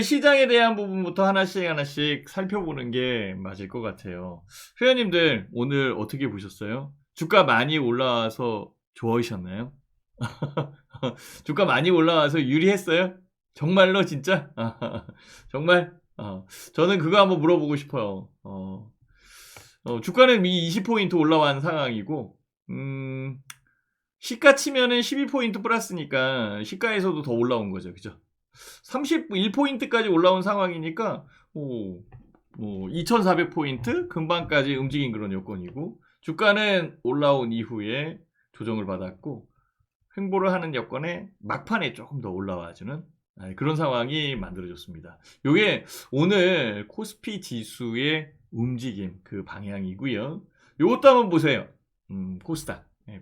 시장에 대한 부분부터 하나씩 하나씩 살펴보는 게 맞을 것 같아요. 회원님들 오늘 어떻게 보셨어요? 주가 많이 올라와서 좋으셨나요? 주가 많이 올라와서 유리했어요? 정말로 진짜? 정말? 저는 그거 한번 물어보고 싶어요. 주가는 이미 20포인트 올라간 상황이고, 시가 치면은 12포인트 플러스니까 시가에서도 더 올라온 거죠. 그죠? 31포인트까지 올라온 상황이니까, 2400포인트 금방까지 움직인 그런 여건이고, 주가는 올라온 이후에 조정을 받았고, 횡보를 하는 여건에 막판에 조금 더 올라와주는 그런 상황이 만들어졌습니다. 이게 오늘 코스피 지수의 움직임 그 방향이고요. 요것도 한번 보세요. 코스닥. 네,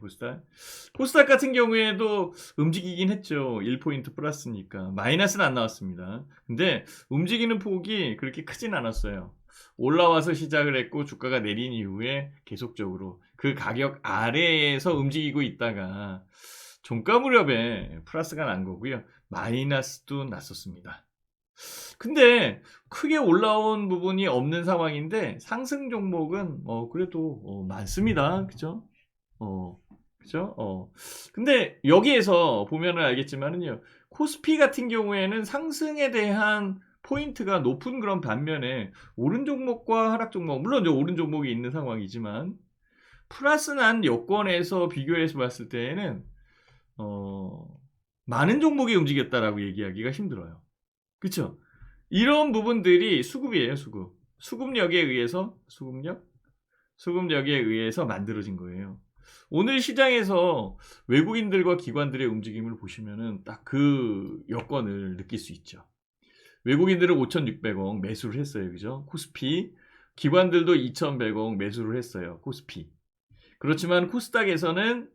코스닥 같은 경우에도 움직이긴 했죠. 1포인트 플러스니까. 마이너스는 안 나왔습니다. 근데 움직이는 폭이 그렇게 크진 않았어요. 올라와서 시작을 했고 주가가 내린 이후에 계속적으로 그 가격 아래에서 움직이고 있다가 종가 무렵에 플러스가 난 거고요. 마이너스도 났었습니다. 근데 크게 올라온 부분이 없는 상황인데 상승 종목은 그래도 많습니다. 그죠? 그죠? 근데 여기에서 보면은 알겠지만은요. 코스피 같은 경우에는 상승에 대한 포인트가 높은 그런 반면에 오른 종목과 하락 종목, 물론 오른 종목이 있는 상황이지만 플러스 난 여건에서 비교해서 봤을 때에는 많은 종목이 움직였다라고 얘기하기가 힘들어요. 그쵸? 이런 부분들이 수급이에요, 수급. 수급력에 의해서 만들어진 거예요. 오늘 시장에서 외국인들과 기관들의 움직임을 보시면은 딱 그 여건을 느낄 수 있죠. 외국인들은 5,600억 매수를 했어요. 그죠? 코스피. 기관들도 2,100억 매수를 했어요. 코스피. 그렇지만 코스닥에서는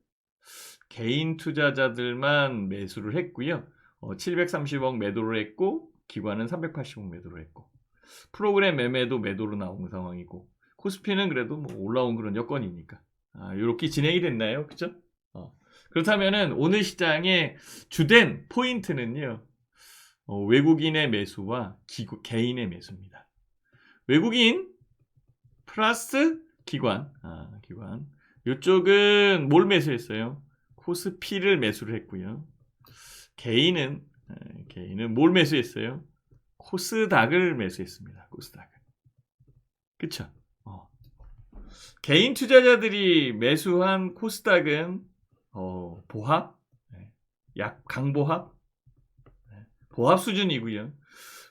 개인 투자자들만 매수를 했고요. 730억 매도를 했고 기관은 380억 매도를 했고 프로그램 매매도 매도로 나온 상황이고 코스피는 그래도 뭐 올라온 그런 여건이니까 이렇게 진행이 됐나요? 그죠? 그렇다면은 오늘 시장의 주된 포인트는요. 외국인의 매수와 개인의 매수입니다. 외국인 플러스 기관. 이쪽은 뭘 매수했어요? 코스피를 매수를 했고요. 개인은 뭘 매수했어요? 코스닥을 매수했습니다. 코스닥을. 그쵸? 개인 투자자들이 매수한 코스닥은 보합, 강보합, 보합 수준이고요.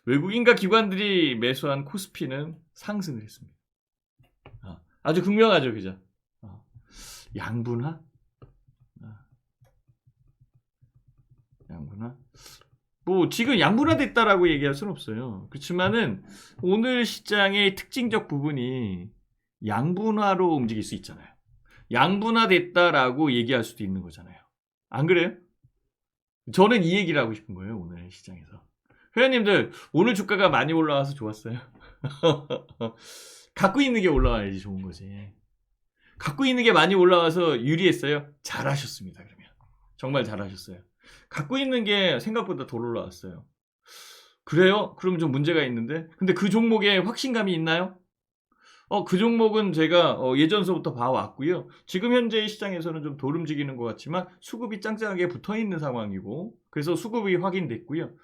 외국인과 기관들이 매수한 코스피는 상승을 했습니다. 아주 극명하죠, 그죠? 양분화? 양분화? 뭐 지금 양분화됐다라고 얘기할 수는 없어요. 그렇지만은 오늘 시장의 특징적 부분이 양분화로 움직일 수 있잖아요. 양분화됐다라고 얘기할 수도 있는 거잖아요. 안 그래요? 저는 이 얘기를 하고 싶은 거예요. 오늘 시장에서. 회원님들 오늘 주가가 많이 올라와서 좋았어요. 갖고 있는 게 올라와야지 좋은 거지. 갖고 있는 게 많이 올라와서 유리했어요. 잘하셨습니다. 그러면 정말 잘하셨어요. 갖고 있는 게 생각보다 덜 올라왔어요. 그래요? 그럼 좀 문제가 있는데. 근데 그 종목에 확신감이 있나요? 그 종목은 제가 예전서부터 봐왔고요. 지금 현재 시장에서는 좀 덜 움직이는 것 같지만 수급이 짱짱하게 붙어있는 상황이고 그래서 수급이 확인됐고요.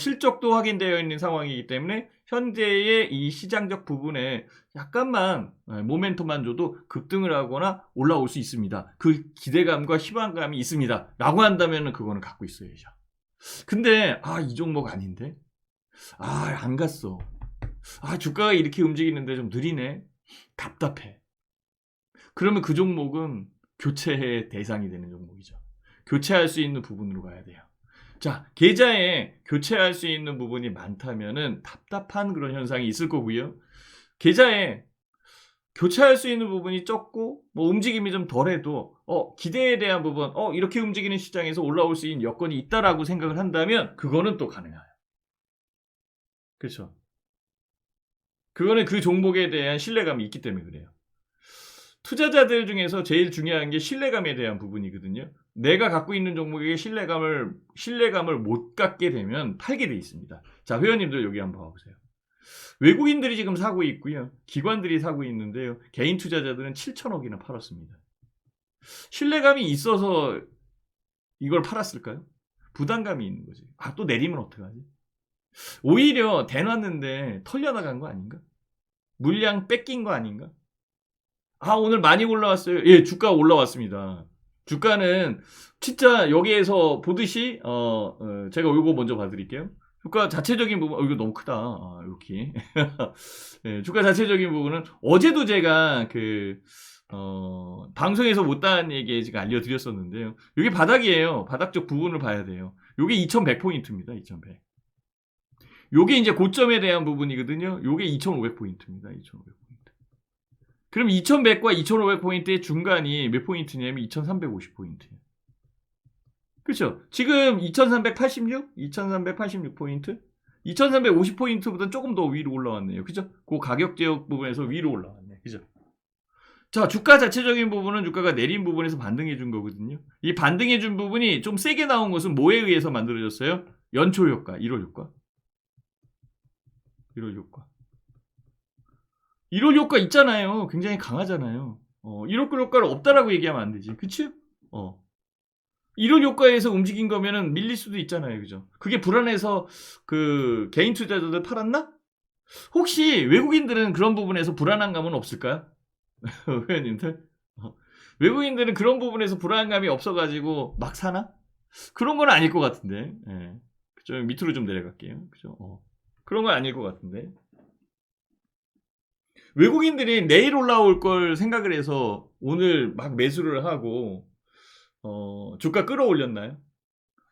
실적도 확인되어 있는 상황이기 때문에 현재의 이 시장적 부분에 약간만 모멘텀만 줘도 급등을 하거나 올라올 수 있습니다. 그 기대감과 희망감이 있습니다. 라고 한다면 그거는 갖고 있어야죠. 근데 이 종목 아닌데? 안 갔어. 주가가 이렇게 움직이는데 좀 느리네. 답답해. 그러면 그 종목은 교체의 대상이 되는 종목이죠. 교체할 수 있는 부분으로 가야 돼요. 자, 계좌에 교체할 수 있는 부분이 많다면은 답답한 그런 현상이 있을 거고요. 계좌에 교체할 수 있는 부분이 적고 뭐 움직임이 좀 덜해도 기대에 대한 부분 이렇게 움직이는 시장에서 올라올 수 있는 여건이 있다라고 생각을 한다면 그거는 또 가능해요. 그렇죠. 그거는 그 종목에 대한 신뢰감이 있기 때문에 그래요. 투자자들 중에서 제일 중요한 게 신뢰감에 대한 부분이거든요. 내가 갖고 있는 종목에게 신뢰감을 못 갖게 되면 팔게 돼 있습니다. 자, 회원님들 여기 한번 봐보세요. 외국인들이 지금 사고 있고요. 기관들이 사고 있는데요. 개인 투자자들은 7천억이나 팔았습니다. 신뢰감이 있어서 이걸 팔았을까요? 부담감이 있는 거지. 아, 또 내리면 어떡하지? 오히려 대놨는데 털려나간 거 아닌가? 물량 뺏긴 거 아닌가? 아, 오늘 많이 올라왔어요. 예, 주가 올라왔습니다. 주가는 진짜 여기에서 보듯이 제가 이거 먼저 봐드릴게요. 주가 자체적인 부분, 이거 너무 크다. 이렇게. 예, 주가 자체적인 부분은 어제도 제가 방송에서 못다한 얘기 지금 알려드렸었는데요. 이게 바닥이에요. 바닥 쪽 부분을 봐야 돼요. 이게 2100포인트입니다. 2100. 요게 이제 고점에 대한 부분이거든요. 요게 2500포인트입니다. 2500포인트. 그럼 2100과 2500포인트의 중간이 몇 포인트냐면 2350포인트예요. 그렇죠? 지금 2386? 2386포인트? 2350포인트보다 조금 더 위로 올라왔네요. 그죠? 그 가격 지역 부분에서 위로 올라왔네. 그죠? 자, 주가 자체적인 부분은 주가가 내린 부분에서 반등해 준 거거든요. 이 반등해 준 부분이 좀 세게 나온 것은 뭐에 의해서 만들어졌어요? 연초 효과, 1월 효과. 1월 효과. 1월 효과 있잖아요. 굉장히 강하잖아요. 1월 효과를 없다라고 얘기하면 안 되지. 그치? 1월 효과에서 움직인 거면은 밀릴 수도 있잖아요. 그죠? 그게 불안해서 개인 투자자들 팔았나? 혹시 외국인들은 그런 부분에서 불안한 감은 없을까요? 회원님들? 외국인들은 그런 부분에서 불안감이 없어가지고 막 사나? 그런 건 아닐 것 같은데. 예. 그죠? 밑으로 좀 내려갈게요. 그죠? 그런 건 아닐 것 같은데. 외국인들이 내일 올라올 걸 생각을 해서 오늘 막 매수를 하고 주가 끌어올렸나요?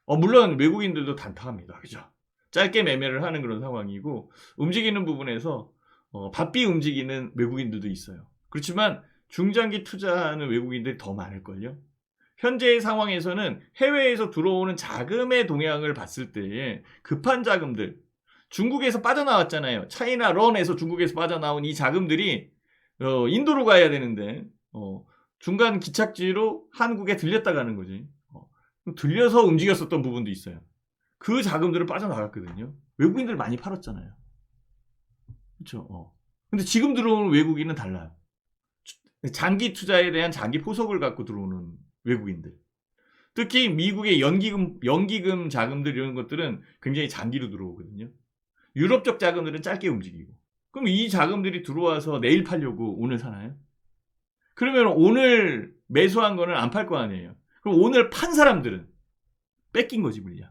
물론 외국인들도 단타합니다. 그죠? 짧게 매매를 하는 그런 상황이고 움직이는 부분에서 바삐 움직이는 외국인들도 있어요. 그렇지만 중장기 투자하는 외국인들이 더 많을걸요. 현재의 상황에서는 해외에서 들어오는 자금의 동향을 봤을 때에 급한 자금들, 중국에서 빠져나왔잖아요. 차이나 런에서 중국에서 빠져나온 이 자금들이 인도로 가야 되는데 중간 기착지로 한국에 들렸다 가는 거지. 들려서 움직였었던 부분도 있어요. 그 자금들은 빠져나갔거든요. 외국인들 많이 팔았잖아요. 그렇죠. 근데 지금 들어오는 외국인은 달라요. 장기 투자에 대한 장기 포석을 갖고 들어오는 외국인들. 특히 미국의 연기금 자금들 이런 것들은 굉장히 장기로 들어오거든요. 유럽 쪽 자금들은 짧게 움직이고. 그럼 이 자금들이 들어와서 내일 팔려고 오늘 사나요? 그러면 오늘 매수한 거는 안 팔 거 아니에요. 그럼 오늘 판 사람들은 뺏긴 거지, 물량.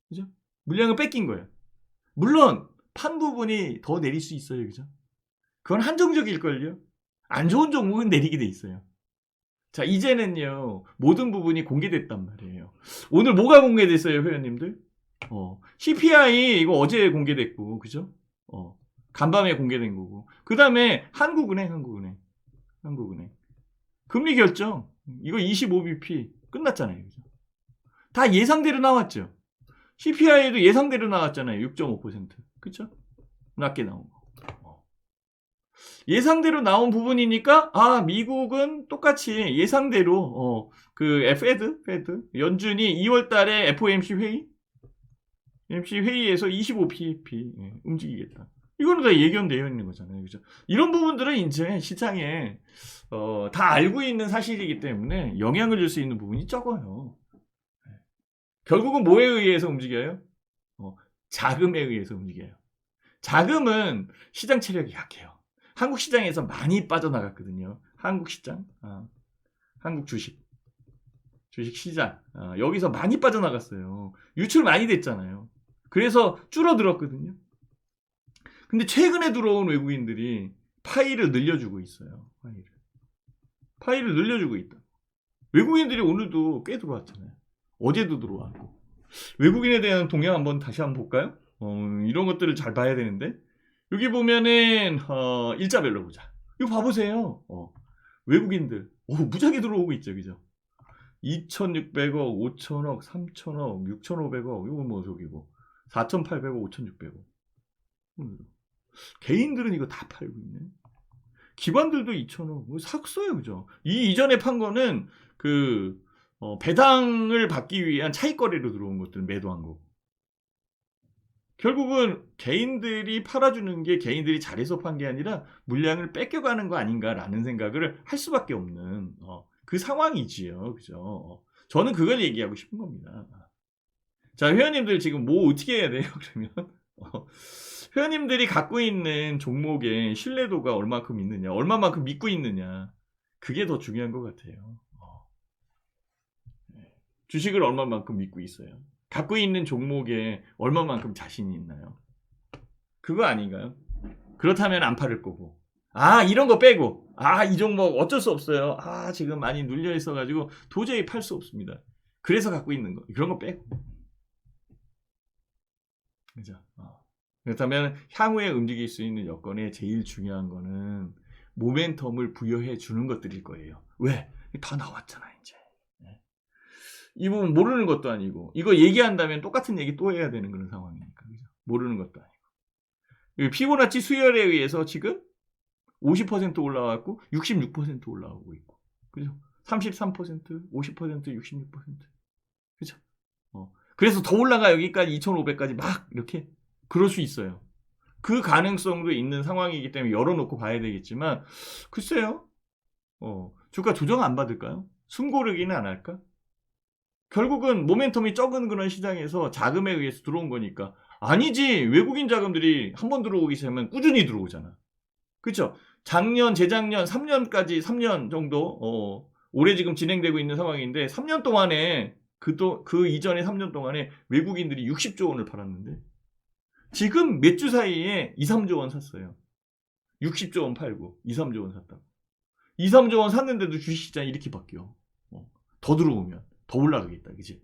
그죠? 물량은 뺏긴 거예요. 물론 판 부분이 더 내릴 수 있어요. 그죠? 그건 한정적일걸요. 안 좋은 종목은 내리게 돼 있어요. 자, 이제는요, 모든 부분이 공개됐단 말이에요. 오늘 뭐가 공개됐어요, 회원님들? CPI 이거 어제 공개됐고, 그죠? 간밤에 공개된 거고. 그 다음에 한국은행. 금리 결정. 이거 25bp 끝났잖아요. 그죠? 다 예상대로 나왔죠. CPI도 예상대로 나왔잖아요. 6.5%. 그죠? 낮게 나온 거. 예상대로 나온 부분이니까 미국은 똑같이 예상대로 페드 연준이 2월 달에 FOMC 회의에서 25pp 움직이겠다. 이거는 다 예견되어 있는 거잖아요. 그죠? 이런 부분들은 이제 시장에 다 알고 있는 사실이기 때문에 영향을 줄 수 있는 부분이 적어요. 결국은 뭐에 의해서 움직여요? 자금에 의해서 움직여요. 자금은 시장 체력이 약해요. 한국 시장에서 많이 빠져나갔거든요. 한국 시장, 한국 주식 시장 여기서 많이 빠져나갔어요. 유출 많이 됐잖아요. 그래서 줄어들었거든요. 근데 최근에 들어온 외국인들이 파이를 늘려주고 있어요. 파이를 늘려주고 있다. 외국인들이 오늘도 꽤 들어왔잖아요. 어제도 들어왔고. 외국인에 대한 동향 다시 한번 볼까요? 이런 것들을 잘 봐야 되는데 여기 보면은 일자별로 보자. 이거 봐보세요. 외국인들 무지하게 들어오고 있죠, 그죠? 2,600억, 5,000억, 3,000억, 6,500억, 이건 뭐 저기고 4,800억, 5,600억. 개인들은 이거 다 팔고 있네. 기관들도 2,000억 샀어요, 그죠? 이 이전에 판 거는 배당을 받기 위한 차익거래로 들어온 것들 매도한 거. 결국은 개인들이 팔아주는 게 개인들이 잘해서 판 게 아니라 물량을 뺏겨가는 거 아닌가라는 생각을 할 수밖에 없는 그 상황이지요. 그죠? 저는 그걸 얘기하고 싶은 겁니다. 자, 회원님들 지금 뭐 어떻게 해야 돼요? 그러면 회원님들이 갖고 있는 종목의 신뢰도가 얼마만큼 있느냐, 얼마만큼 믿고 있느냐, 그게 더 중요한 것 같아요. 주식을 얼마만큼 믿고 있어요? 갖고 있는 종목에 얼마만큼 자신이 있나요? 그거 아닌가요? 그렇다면 안 팔을 거고, 이런 거 빼고, 이 종목 어쩔 수 없어요. 지금 많이 눌려 있어가지고 도저히 팔 수 없습니다. 그래서 갖고 있는 거, 그런 거 빼고. 그죠? 그렇다면 향후에 움직일 수 있는 여건에 제일 중요한 거는 모멘텀을 부여해 주는 것들일 거예요. 왜? 다 나왔잖아, 이제. 이 부분 모르는 것도 아니고, 이거 얘기한다면 똑같은 얘기 또 해야 되는 그런 상황이니까. 그죠? 모르는 것도 아니고. 피보나치 수열에 의해서 지금 50% 올라왔고, 66% 올라오고 있고. 그죠? 33%, 50%, 66%. 그죠? 그래서 더 올라가 여기까지 2,500까지 막 이렇게 그럴 수 있어요. 그 가능성도 있는 상황이기 때문에 열어놓고 봐야 되겠지만, 글쎄요. 주가 조정 안 받을까요? 숨고르기는 안 할까? 결국은 모멘텀이 적은 그런 시장에서 자금에 의해서 들어온 거니까. 아니지, 외국인 자금들이 한번 들어오기 시작하면 꾸준히 들어오잖아. 그렇죠? 작년, 재작년, 3년까지 3년 정도 올해 지금 진행되고 있는 상황인데 3년 동안에 그 이전에 3년 동안에 외국인들이 60조 원을 팔았는데 지금 몇 주 사이에 2, 3조 원 샀어요. 60조 원 팔고 2, 3조 원 샀다고. 2, 3조 원 샀는데도 주식시장이 이렇게 바뀌어. 더 들어오면 더 올라가겠다. 그치?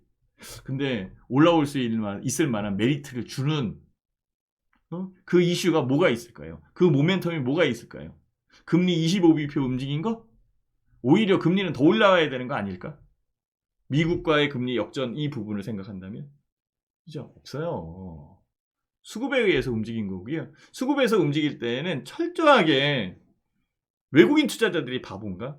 근데 올라올 수 있을 만한 메리트를 주는 그 이슈가 뭐가 있을까요? 그 모멘텀이 뭐가 있을까요? 금리 25bp 움직인 거? 오히려 금리는 더 올라와야 되는 거 아닐까? 미국과의 금리 역전 이 부분을 생각한다면? 그죠? 없어요. 수급에 의해서 움직인 거고요. 수급에서 움직일 때에는 철저하게 외국인 투자자들이 바본가?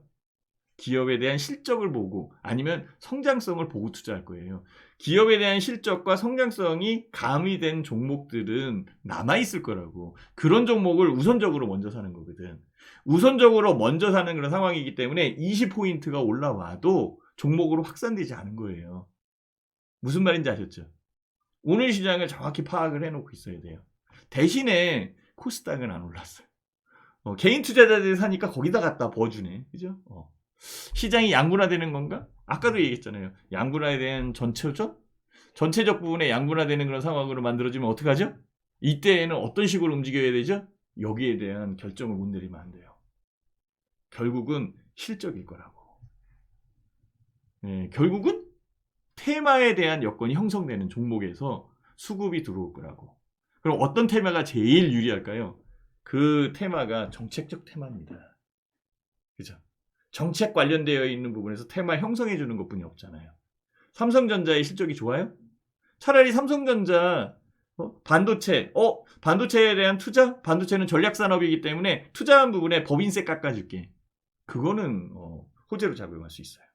기업에 대한 실적을 보고 아니면 성장성을 보고 투자할 거예요. 기업에 대한 실적과 성장성이 가미된 종목들은 남아있을 거라고. 그런 종목을 우선적으로 먼저 사는 거거든. 우선적으로 먼저 사는 그런 상황이기 때문에 20포인트가 올라와도 종목으로 확산되지 않은 거예요. 무슨 말인지 아셨죠? 오늘 시장을 정확히 파악을 해놓고 있어야 돼요. 대신에 코스닥은 안 올랐어요. 개인 투자자들이 사니까 거기다 갖다 버주네. 그죠? 시장이 양분화되는 건가? 아까도 얘기했잖아요. 양분화에 대한 전체적 부분에 양분화되는 그런 상황으로 만들어지면 어떡하죠? 이때에는 어떤 식으로 움직여야 되죠? 여기에 대한 결정을 못 내리면 안 돼요. 결국은 실적일 거라고. 결국은 테마에 대한 여건이 형성되는 종목에서 수급이 들어올 거라고. 그럼 어떤 테마가 제일 유리할까요? 그 테마가 정책적 테마입니다. 그죠? 정책 관련되어 있는 부분에서 테마 형성해 주는 것뿐이 없잖아요. 삼성전자의 실적이 좋아요? 차라리 삼성전자 반도체에 대한 투자? 반도체는 전략산업이기 때문에 투자한 부분에 법인세 깎아줄게. 그거는 호재로 작용할 수 있어요.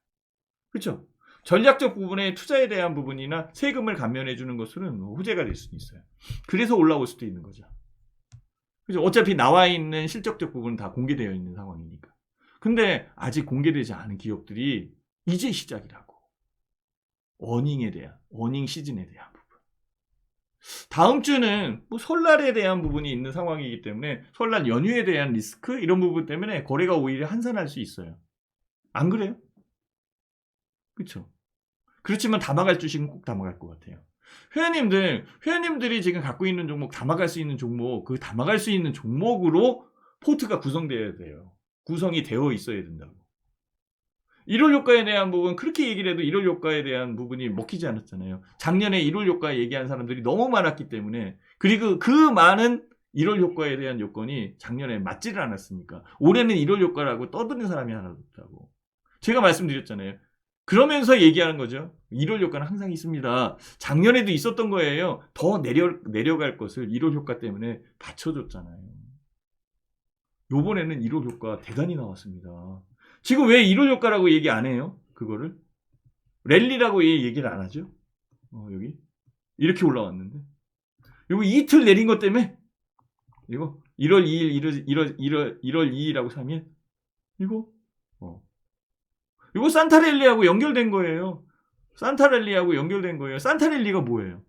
그렇죠? 전략적 부분에 투자에 대한 부분이나 세금을 감면해 주는 것으로는 호재가 될 수 있어요. 그래서 올라올 수도 있는 거죠. 그죠? 어차피 나와 있는 실적적 부분은 다 공개되어 있는 상황이니까. 근데 아직 공개되지 않은 기업들이 이제 시작이라고. 어닝 시즌에 대한 부분. 다음 주는 설날에 대한 부분이 있는 상황이기 때문에 설날 연휴에 대한 리스크 이런 부분 때문에 거래가 오히려 한산할 수 있어요. 안 그래요? 그렇죠. 그렇지만 담아갈 주식은 꼭 담아갈 것 같아요. 회원님들이 지금 갖고 있는 종목, 담아갈 수 있는 종목, 그 담아갈 수 있는 종목으로 포트가 구성되어야 돼요. 구성이 되어 있어야 된다고. 1월 효과에 대한 부분 그렇게 얘기를 해도 1월 효과에 대한 부분이 먹히지 않았잖아요. 작년에 1월 효과 얘기한 사람들이 너무 많았기 때문에 그리고 그 많은 1월 효과에 대한 요건이 작년에 맞지를 않았으니까 올해는 1월 효과라고 떠드는 사람이 하나도 없다고. 제가 말씀드렸잖아요. 그러면서 얘기하는 거죠. 1월 효과는 항상 있습니다. 작년에도 있었던 거예요. 더 내려갈 것을 1월 효과 때문에 받쳐줬잖아요. 요번에는 1월 효과 대단히 나왔습니다. 지금 왜 1월 효과라고 얘기 안 해요? 그거를? 랠리라고 얘기를 안 하죠? 여기? 이렇게 올라왔는데. 이거 이틀 내린 것 때문에 이거 1월 2일, 1월 2일하고 3일 이거 이거 산타랠리하고 연결된 거예요. 산타랠리하고 연결된 거예요. 산타랠리가 뭐예요?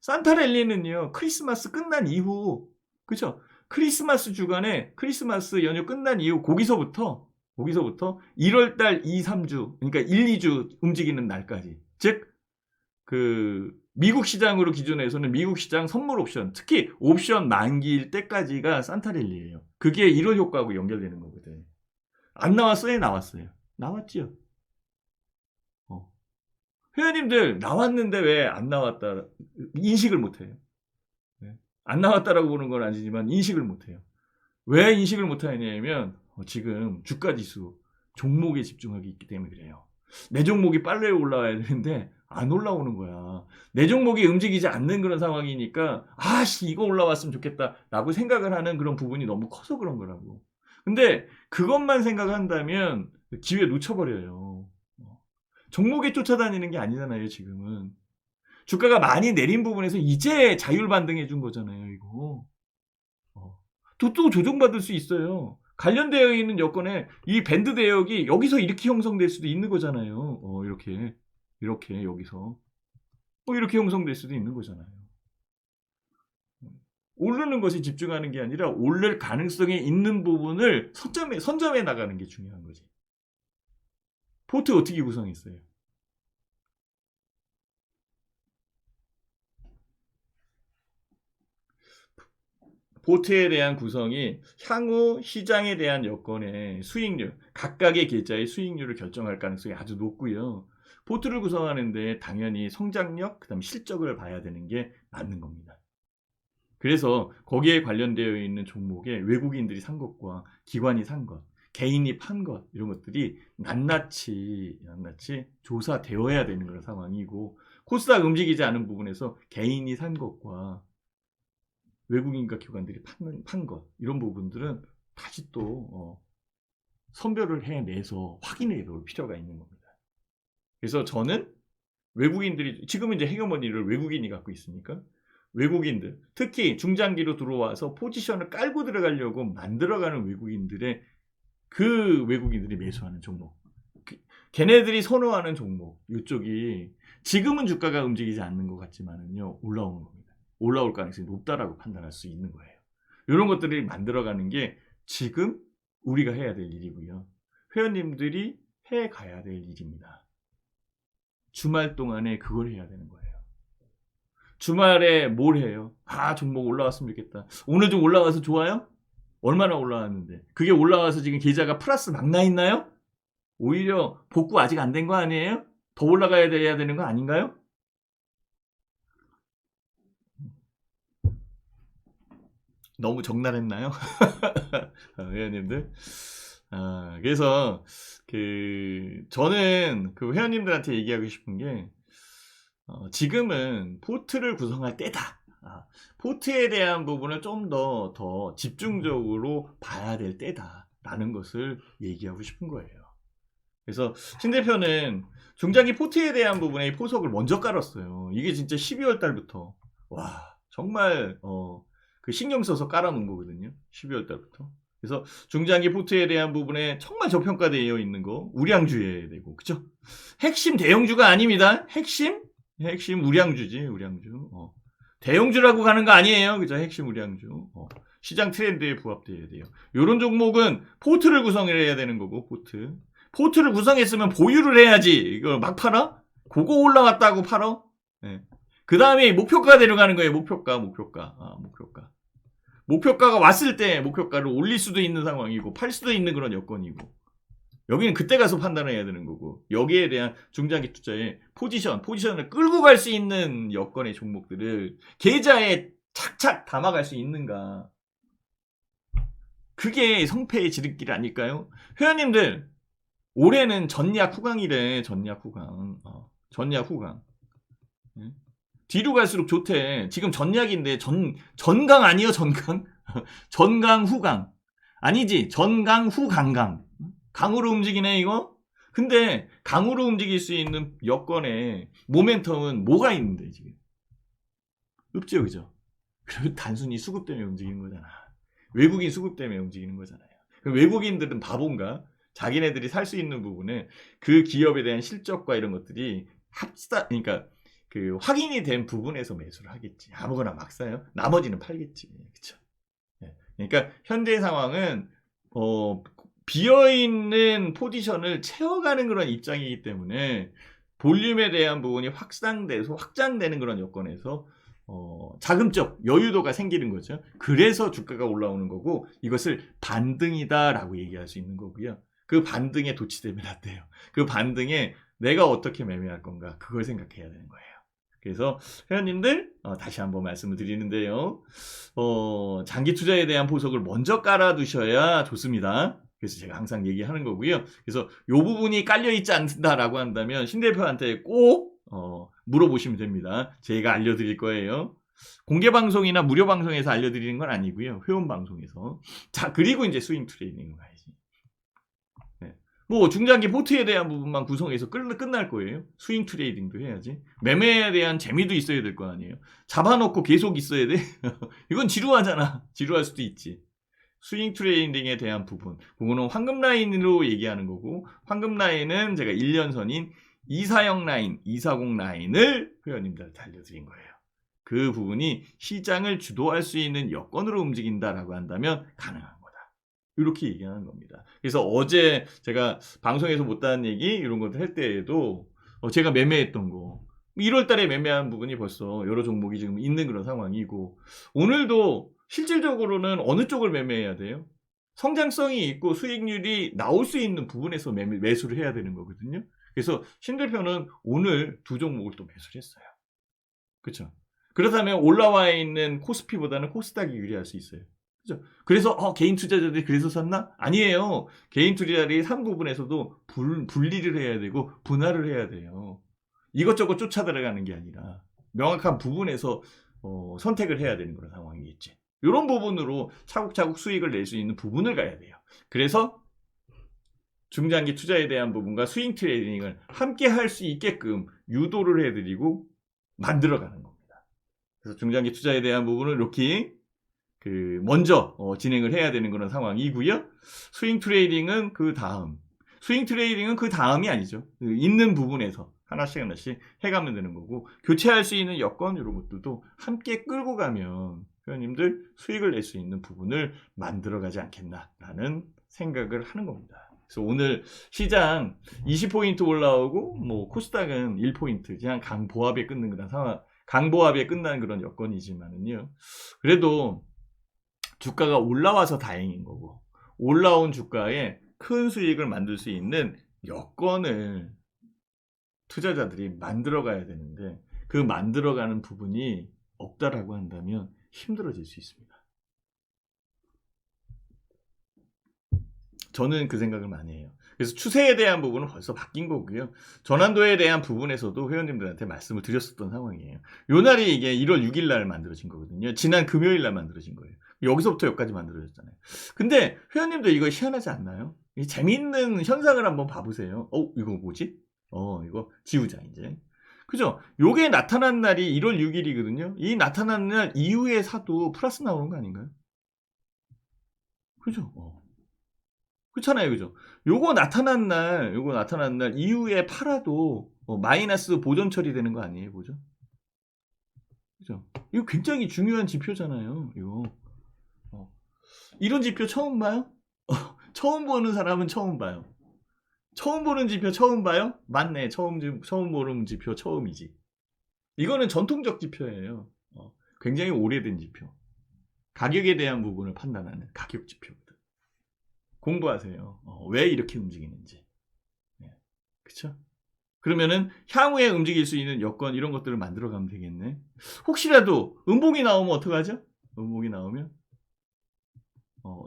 산타랠리는요, 크리스마스 끝난 이후, 그쵸? 크리스마스 주간에, 크리스마스 연휴 끝난 이후, 거기서부터 1월달 2, 3주, 그러니까 1, 2주 움직이는 날까지. 즉, 미국 시장으로 기준해서는 미국 시장 선물 옵션, 특히 옵션 만기일 때까지가 산타랠리예요. 그게 1월 효과하고 연결되는 거거든. 안 나왔어요? 나왔어요. 나왔지요. 회원님들 나왔는데 왜 안 나왔다 인식을 못해요. 안 나왔다라고 보는 건 아니지만 인식을 못해요. 왜 인식을 못하냐면 지금 주가지수 종목에 집중하기 있기 때문에 그래요. 내 종목이 빨리 올라와야 되는데 안 올라오는 거야. 내 종목이 움직이지 않는 그런 상황이니까 아씨 이거 올라왔으면 좋겠다 라고 생각을 하는 그런 부분이 너무 커서 그런 거라고. 근데 그것만 생각한다면 기회 놓쳐버려요. 종목에 쫓아다니는 게 아니잖아요, 지금은. 주가가 많이 내린 부분에서 이제 자율 반등해 준 거잖아요, 이거. 또 조정받을 수 있어요. 관련되어 있는 여건에 이 밴드 대역이 여기서 이렇게 형성될 수도 있는 거잖아요. 이렇게 여기서. 이렇게 형성될 수도 있는 거잖아요. 오르는 것에 집중하는 게 아니라 오를 가능성이 있는 부분을 선점해 나가는 게 중요한 거지. 포트 어떻게 구성했어요? 포트에 대한 구성이 향후 시장에 대한 여건의 수익률, 각각의 계좌의 수익률을 결정할 가능성이 아주 높고요. 포트를 구성하는데 당연히 성장력, 그다음 실적을 봐야 되는 게 맞는 겁니다. 그래서 거기에 관련되어 있는 종목에 외국인들이 산 것과 기관이 산 것, 개인이 판 것 이런 것들이 낱낱이 조사되어야 되는 그런 상황이고 코스닥 움직이지 않은 부분에서 개인이 산 것과 외국인과 기관들이 판 것 이런 부분들은 다시 또 선별을 해내서 확인해 볼 필요가 있는 겁니다. 그래서 저는 외국인들이 지금은 이제 헤게모니를 외국인이 갖고 있으니까 외국인들 특히 중장기로 들어와서 포지션을 깔고 들어가려고 만들어가는 외국인들의 그 외국인들이 매수하는 종목 걔네들이 선호하는 종목 이쪽이 지금은 주가가 움직이지 않는 것 같지만은요 올라오는 겁니다. 올라올 가능성이 높다라고 판단할 수 있는 거예요. 이런 것들을 만들어가는 게 지금 우리가 해야 될 일이고요. 회원님들이 해가야 될 일입니다. 주말 동안에 그걸 해야 되는 거예요. 주말에 뭘 해요? 종목 올라왔으면 좋겠다. 오늘 좀 올라와서 좋아요? 얼마나 올라왔는데? 그게 올라와서 지금 계좌가 플러스 막 나 있나요? 오히려 복구 아직 안 된 거 아니에요? 더 올라가야 되는 거 아닌가요? 너무 적나랬나요? 회원님들? 그래서 저는 그 회원님들한테 얘기하고 싶은 게 지금은 포트를 구성할 때다. 포트에 대한 부분을 좀 더 집중적으로 봐야 될 때다라는 것을 얘기하고 싶은 거예요. 그래서 신 대표는 중장기 포트에 대한 부분에 포석을 먼저 깔았어요. 이게 진짜 12월 달부터 와 정말 그 신경 써서 깔아놓은 거거든요. 12월 달부터. 그래서 중장기 포트에 대한 부분에 정말 저평가되어 있는 거 우량주여야 되고 그쵸? 핵심 대형주가 아닙니다. 핵심 우량주지 우량주. 대형주라고 가는 거 아니에요. 그죠? 핵심 우량주. 시장 트렌드에 부합되어야 돼요. 이런 종목은 포트를 구성해야 되는 거고 포트를 구성했으면 보유를 해야지. 이걸 막 팔아? 그거 올라왔다고 팔아? 네. 그 다음에 목표가 내려가는 거예요. 목표가. 목표가가 왔을 때 목표가를 올릴 수도 있는 상황이고 팔 수도 있는 그런 여건이고 여기는 그때 가서 판단을 해야 되는 거고 여기에 대한 중장기 투자에 포지션을 끌고 갈 수 있는 여건의 종목들을 계좌에 착착 담아갈 수 있는가 그게 성패의 지름길 아닐까요? 회원님들 올해는 전약 후강이래. 전약 후강. 뒤로 갈수록 좋대. 지금 전약인데 전강 아니요 전강? 전강 후강. 아니지. 전강 후강강. 강으로 움직이네 이거? 근데 강으로 움직일 수 있는 여건에 모멘텀은 뭐가 있는데 지금? 없죠 그죠? 그러면 단순히 수급 때문에 움직이는 거잖아. 외국인 수급 때문에 움직이는 거잖아요. 외국인들은 바본가? 자기네들이 살 수 있는 부분에 그 기업에 대한 실적과 이런 것들이 그러니까 그 확인이 된 부분에서 매수를 하겠지. 아무거나 막 사요. 나머지는 팔겠지. 그렇죠? 그러니까 현재 상황은 비어있는 포지션을 채워가는 그런 입장이기 때문에 볼륨에 대한 부분이 확장되는 그런 여건에서 자금적 여유도가 생기는 거죠. 그래서 주가가 올라오는 거고 이것을 반등이다라고 얘기할 수 있는 거고요. 그 반등에 도취되면 안 돼요. 그 반등에 내가 어떻게 매매할 건가 그걸 생각해야 되는 거예요. 그래서 회원님들 다시 한번 말씀을 드리는데요. 장기 투자에 대한 보석을 먼저 깔아두셔야 좋습니다. 그래서 제가 항상 얘기하는 거고요. 그래서 이 부분이 깔려있지 않는다라고 한다면 신 대표한테 꼭 물어보시면 됩니다. 제가 알려드릴 거예요. 공개 방송이나 무료 방송에서 알려드리는 건 아니고요. 회원 방송에서. 자, 그리고 이제 스윙 트레이닝을 가야지. 뭐 중장기 포트에 대한 부분만 구성해서 끝날 거예요. 스윙 트레이딩도 해야지. 매매에 대한 재미도 있어야 될 거 아니에요. 잡아놓고 계속 있어야 돼. 이건 지루하잖아. 지루할 수도 있지. 스윙 트레이딩에 대한 부분, 그거는 황금 라인으로 얘기하는 거고, 황금 라인은 제가 1년선인 240 라인, 240 라인을 회원님들한테 알려드린 거예요. 그 부분이 시장을 주도할 수 있는 여건으로 움직인다라고 한다면 가능한 거다. 이렇게 얘기하는 겁니다. 그래서 어제 제가 방송에서 못다한 얘기 이런 것들 할 때에도 제가 매매했던 거 1월 달에 매매한 부분이 벌써 여러 종목이 지금 있는 그런 상황이고 오늘도 실질적으로는 어느 쪽을 매매해야 돼요? 성장성이 있고 수익률이 나올 수 있는 부분에서 매수를 해야 되는 거거든요. 그래서 신 대표는 오늘 두 종목을 또 매수를 했어요. 그렇죠? 그렇다면 올라와 있는 코스피보다는 코스닥이 유리할 수 있어요. 그죠? 그래서 개인 투자자들이 그래서 샀나? 아니에요. 개인 투자자들이 산 부분에서도 분리를 해야 되고 분할을 해야 돼요. 이것저것 쫓아 들어가는 게 아니라 명확한 부분에서 선택을 해야 되는 그런 상황이겠지. 이런 부분으로 차곡차곡 수익을 낼 수 있는 부분을 가야 돼요. 그래서 중장기 투자에 대한 부분과 스윙 트레이딩을 함께 할 수 있게끔 유도를 해드리고 만들어가는 겁니다. 그래서 중장기 투자에 대한 부분을 이렇게 먼저 진행을 해야 되는 그런 상황이고요. 스윙 트레이딩은 그 다음이 아니죠. 있는 부분에서 하나씩 해가면 되는 거고 교체할 수 있는 여건 이런 것들도 함께 끌고 가면 회원님들 수익을 낼 수 있는 부분을 만들어가지 않겠나라는 생각을 하는 겁니다. 그래서 오늘 시장 20포인트 올라오고 뭐 코스닥은 1포인트 그냥 강보합에 끝는 그런 상황, 강보합에 끝나는 그런 여건이지만은요. 그래도 주가가 올라와서 다행인 거고 올라온 주가에 큰 수익을 만들 수 있는 여건을 투자자들이 만들어가야 되는데 그 만들어가는 부분이 없다라고 한다면 힘들어질 수 있습니다. 저는 그 생각을 많이 해요. 그래서 추세에 대한 부분은 벌써 바뀐 거고요. 전환도에 대한 부분에서도 회원님들한테 말씀을 드렸었던 상황이에요. 요 날이 이게 1월 6일 날 만들어진 거거든요. 지난 금요일 날 만들어진 거예요. 여기서부터 여기까지 만들어졌잖아요. 근데 회원님들 이거 희한하지 않나요? 재미있는 현상을 한번 봐보세요. 이거 뭐지? 이거 지우자 이제. 그죠? 요게 나타난 날이 1월 6일이거든요. 이 나타난 날 이후에 사도 플러스 나오는 거 아닌가요? 그죠? 그렇잖아요. 그죠? 요거 나타난 날 이후에 팔아도 마이너스 보전 처리되는 거 아니에요? 보죠? 그죠? 이거 굉장히 중요한 지표잖아요. 이거. 이런 지표 처음 봐요? 처음 보는 사람은 처음 봐요. 처음 보는 지표 처음 봐요? 맞네. 처음 보는 지표 처음이지. 이거는 전통적 지표예요. 굉장히 오래된 지표. 가격에 대한 부분을 판단하는 가격 지표거든. 공부하세요. 왜 이렇게 움직이는지. 그쵸? 그러면은 향후에 움직일 수 있는 여건 이런 것들을 만들어 가면 되겠네. 혹시라도 음봉이 나오면 어떡하죠? 음봉이 나오면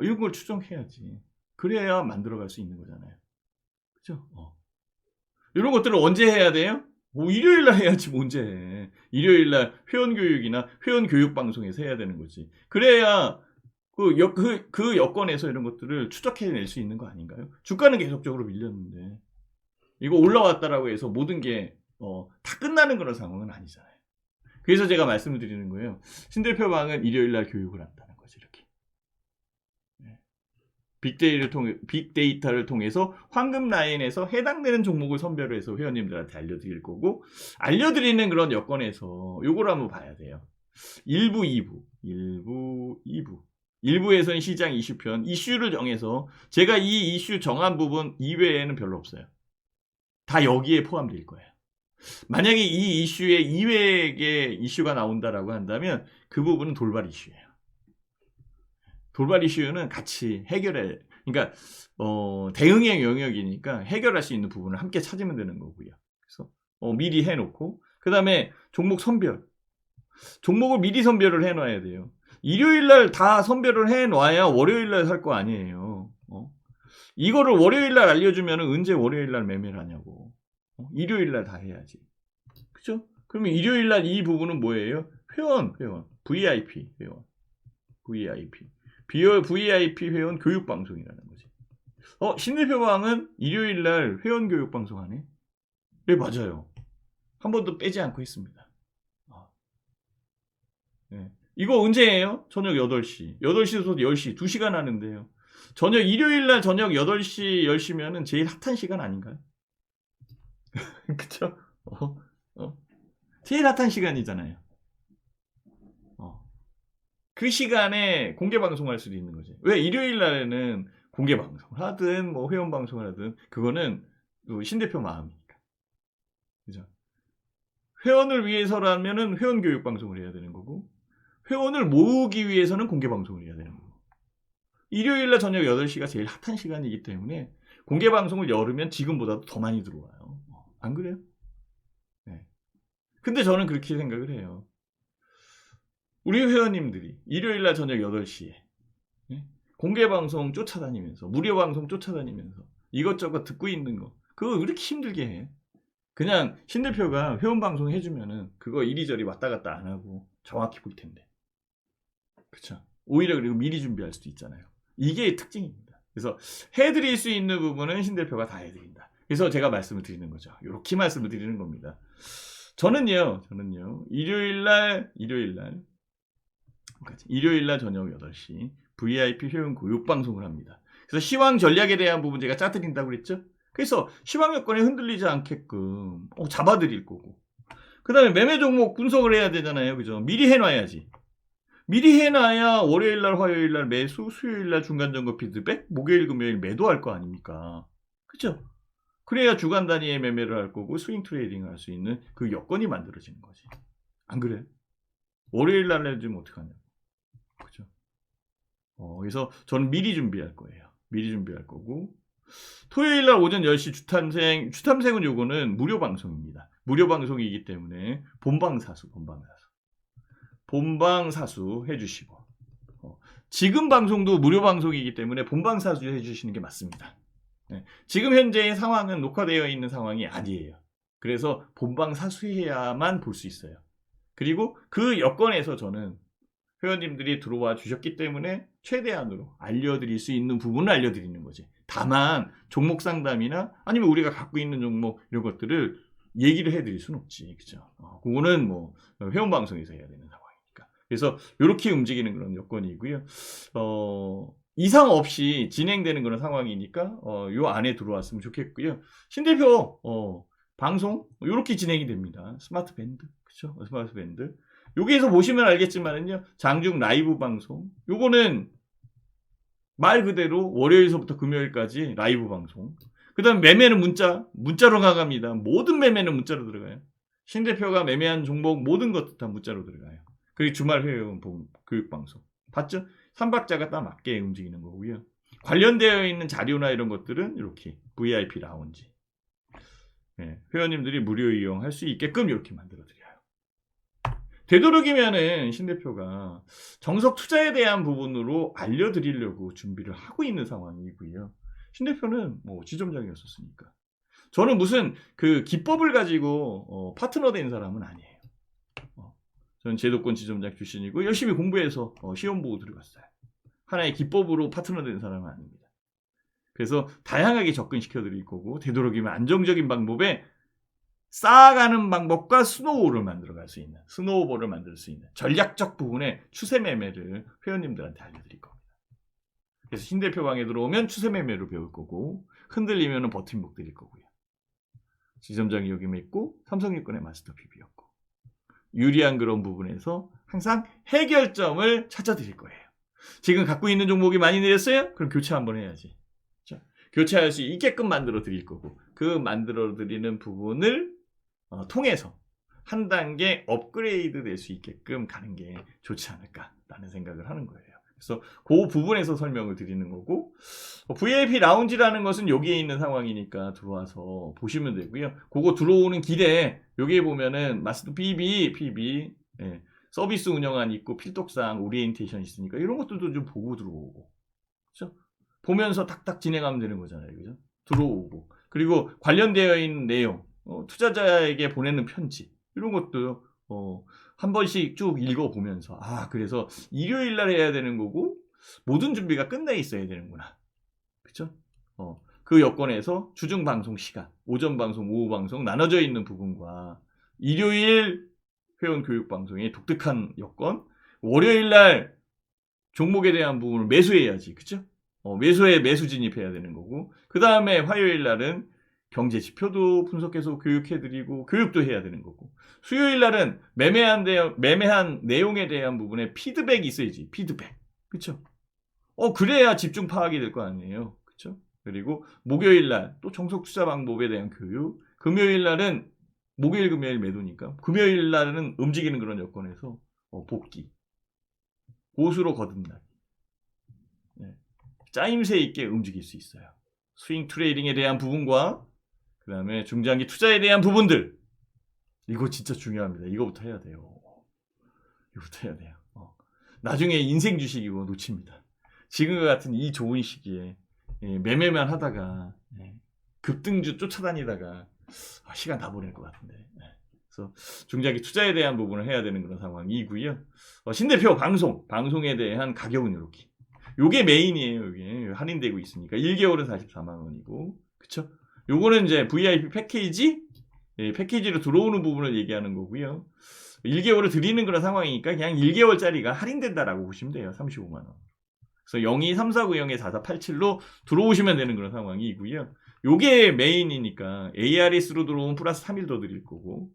이런 걸 추정해야지. 그래야 만들어 갈 수 있는 거잖아요. 그죠? 이런 것들을 언제 해야 돼요? 일요일 날 해야지 언제 해. 일요일 날 회원 교육이나 회원 교육 방송에서 해야 되는 거지. 그래야 그 여건에서 이런 것들을 추적해낼 수 있는 거 아닌가요? 주가는 계속적으로 밀렸는데 이거 올라왔다라고 해서 모든 게 다 끝나는 그런 상황은 아니잖아요. 그래서 제가 말씀을 드리는 거예요. 신대표방은 일요일날 교육을 한다는 거죠. 이렇게. 빅데이터를 통해서 황금 라인에서 해당되는 종목을 선별을 해서 회원님들한테 알려드릴 거고, 알려드리는 그런 여건에서 요걸 한번 봐야 돼요. 1부, 2부. 1부에서는 시장 이슈편, 이슈를 정해서 제가 이 이슈 정한 부분 이외에는 별로 없어요. 다 여기에 포함될 거예요. 만약에 이 이슈에 이외의 이슈가 나온다라고 한다면 그 부분은 돌발 이슈예요. 돌발 이슈는 같이 해결해, 그러니까 대응의 영역이니까 해결할 수 있는 부분을 함께 찾으면 되는 거고요. 그래서 미리 해놓고, 그 다음에 종목 선별, 종목을 미리 선별을 해놔야 돼요. 일요일날 다 선별을 해놔야 월요일날 살 거 아니에요. 이거를 월요일날 알려주면 언제 월요일날 매매를 하냐고. 일요일날 다 해야지. 그죠? 그러면 일요일날 이 부분은 뭐예요? 회원, VIP 회원, VIP 회원 교육방송이라는 거지. 신대표방은 일요일날 회원 교육방송 하네? 네, 맞아요. 한 번도 빼지 않고 했습니다. 네. 이거 언제예요? 저녁 8시. 8시에서 10시, 2시간 하는데요. 일요일날 저녁 8시, 10시면은 제일 핫한 시간 아닌가요? 그쵸? 제일 핫한 시간이잖아요. 그 시간에 공개 방송할 수도 있는 거지. 왜 일요일 날에는 공개 방송을 하든 뭐 회원 방송을 하든 그거는 신대표 마음이니까. 그죠? 회원을 위해서라면은 회원 교육 방송을 해야 되는 거고, 회원을 모으기 위해서는 공개 방송을 해야 되는 거고. 일요일 날 저녁 8시가 제일 핫한 시간이기 때문에 공개 방송을 열으면 지금보다도 더 많이 들어와요. 안 그래요? 네. 근데 저는 그렇게 생각을 해요. 우리 회원님들이 일요일날 저녁 8시에 공개방송 쫓아다니면서, 무료방송 쫓아다니면서 이것저것 듣고 있는 거, 그거 왜 이렇게 힘들게 해? 그냥 신대표가 회원방송 해주면은 그거 이리저리 왔다 갔다 안 하고 정확히 볼 텐데. 그쵸? 오히려 그리고 미리 준비할 수도 있잖아요. 이게 특징입니다. 그래서 해드릴 수 있는 부분은 신대표가 다 해드린다. 그래서 제가 말씀을 드리는 거죠. 이렇게 말씀을 드리는 겁니다. 저는요, 일요일날 저녁 8시 VIP 회원 교육 방송을 합니다. 그래서 시황 전략에 대한 부분 제가 짜드린다고 그랬죠? 그래서 시황 여건에 흔들리지 않게끔 잡아드릴 거고, 그 다음에 매매 종목 분석을 해야 되잖아요. 그죠? 미리 해놔야지. 미리 해놔야 월요일날, 화요일날 매수, 수요일날 중간 점검 피드백, 목요일, 금요일 매도할 거 아닙니까? 그죠? 그래야 주간 단위의 매매를 할 거고 스윙 트레이딩을 할 수 있는 그 여건이 만들어지는 거지. 안 그래? 월요일날 해주면 어떡하냐? 그죠? 그래서 저는 미리 준비할 거예요. 미리 준비할 거고, 토요일날 오전 10시 주탐생은 요거는 무료 방송입니다. 무료 방송이기 때문에 본방사수 해주시고, 지금 방송도 무료 방송이기 때문에 본방사수 해주시는 게 맞습니다. 네. 지금 현재의 상황은 녹화되어 있는 상황이 아니에요. 그래서 본방사수해야만 볼 수 있어요. 그리고 그 여건에서 저는 회원님들이 들어와 주셨기 때문에 최대한으로 알려드릴 수 있는 부분을 알려드리는 거지. 다만 종목 상담이나 아니면 우리가 갖고 있는 종목 이런 것들을 얘기를 해드릴 수는 없지. 그죠? 그거는 뭐 회원 방송에서 해야 되는 상황이니까. 그래서 이렇게 움직이는 그런 여건이고요. 이상 없이 진행되는 그런 상황이니까 요 안에 들어왔으면 좋겠고요. 신대표 방송 이렇게 진행이 됩니다. 스마트 밴드, 그렇죠? 스마트 밴드. 여기에서 보시면 알겠지만은요, 장중 라이브 방송. 요거는 말 그대로 월요일서부터 금요일까지 라이브 방송. 그다음 매매는 문자로 나갑니다. 모든 매매는 문자로 들어가요. 신대표가 매매한 종목 모든 것도 다 문자로 들어가요. 그리고 주말 회원 교육 방송. 봤죠? 3박자가 딱 맞게 움직이는 거고요. 관련되어 있는 자료나 이런 것들은 이렇게 VIP 라운지. 네, 회원님들이 무료 이용할 수 있게끔 이렇게 만들어드려요. 되도록이면은 신대표가 정석 투자에 대한 부분으로 알려드리려고 준비를 하고 있는 상황이고요. 신대표는 뭐 지점장이었었으니까. 저는 무슨 그 기법을 가지고 파트너 된 사람은 아니에요. 저는 제도권 지점장 출신이고 열심히 공부해서 시험 보고 들어갔어요. 하나의 기법으로 파트너 된 사람은 아닙니다. 그래서 다양하게 접근시켜드릴 거고, 되도록이면 안정적인 방법에 쌓아가는 방법과 스노우볼을 만들어갈 수 있는, 스노우볼을 만들 수 있는 전략적 부분의 추세 매매를 회원님들한테 알려드릴 겁니다. 그래서 신대표 방에 들어오면 추세 매매로 배울 거고, 흔들리면 버팀목 드릴 거고요. 지점장이 여기 있고, 삼성증권의 마스터 PB였고, 유리한 그런 부분에서 항상 해결점을 찾아드릴 거예요. 지금 갖고 있는 종목이 많이 내렸어요? 그럼 교체 한번 해야지. 자, 교체할 수 있게끔 만들어 드릴 거고, 그 만들어 드리는 부분을 통해서 한 단계 업그레이드 될 수 있게끔 가는 게 좋지 않을까라는 생각을 하는 거예요. 그래서 그 부분에서 설명을 드리는 거고, VIP 라운지라는 것은 여기에 있는 상황이니까 들어와서 보시면 되고요. 그거 들어오는 길에 여기에 보면은 마스터 PB, 예, 서비스 운영안 있고 필독상 오리엔테이션 있으니까 이런 것들도 좀 보고 들어오고, 그렇죠? 보면서 탁탁 진행하면 되는 거잖아요, 그죠? 들어오고, 그리고 관련되어 있는 내용, 투자자에게 보내는 편지 이런 것도 한 번씩 쭉 읽어보면서, 그래서 일요일 날 해야 되는 거고 모든 준비가 끝나 있어야 되는구나, 그렇죠? 그 여건에서 주중 방송 시간, 오전 방송, 오후 방송 나눠져 있는 부분과 일요일 회원 교육 방송의 독특한 여건, 월요일 날 종목에 대한 부분을 매수해야지, 그렇죠? 매수에 매수 진입해야 되는 거고, 그 다음에 화요일 날은 경제 지표도 분석해서 교육해드리고 교육도 해야 되는 거고, 수요일 날은 매매한 내용에 대한 부분에 피드백이 있어야지, 피드백, 그렇죠? 그래야 집중 파악이 될 거 아니에요, 그렇죠? 그리고 목요일 날 또 정석 투자 방법에 대한 교육, 금요일 날은 목요일 금요일 매도니까 금요일 날은 움직이는 그런 여건에서 복귀, 보수로 거듭나기, 네. 짜임새 있게 움직일 수 있어요. 스윙 트레이딩에 대한 부분과 그 다음에 중장기 투자에 대한 부분들, 이거 진짜 중요합니다. 이거부터 해야 돼요. 이거부터 해야 돼요. 나중에 인생 주식이고 놓칩니다. 지금 같은 이 좋은 시기에 매매만 하다가 급등주 쫓아다니다가 시간 다 보낼 것 같은데, 그래서 중장기 투자에 대한 부분을 해야 되는 그런 상황이고요. 신대표 방송에 대한 가격은 이렇게, 요게 메인이에요. 요게 할인되고 있으니까 1개월은 44만 원이고, 그쵸? 요거는 이제 VIP 패키지로 들어오는 부분을 얘기하는 거고요. 1개월을 드리는 그런 상황이니까 그냥 1개월짜리가 할인된다라고 보시면 돼요. 35만 원. 그래서 023490-4487로 들어오시면 되는 그런 상황이고요. 요게 메인이니까 ARS로 들어오면 플러스 3일 더 드릴 거고,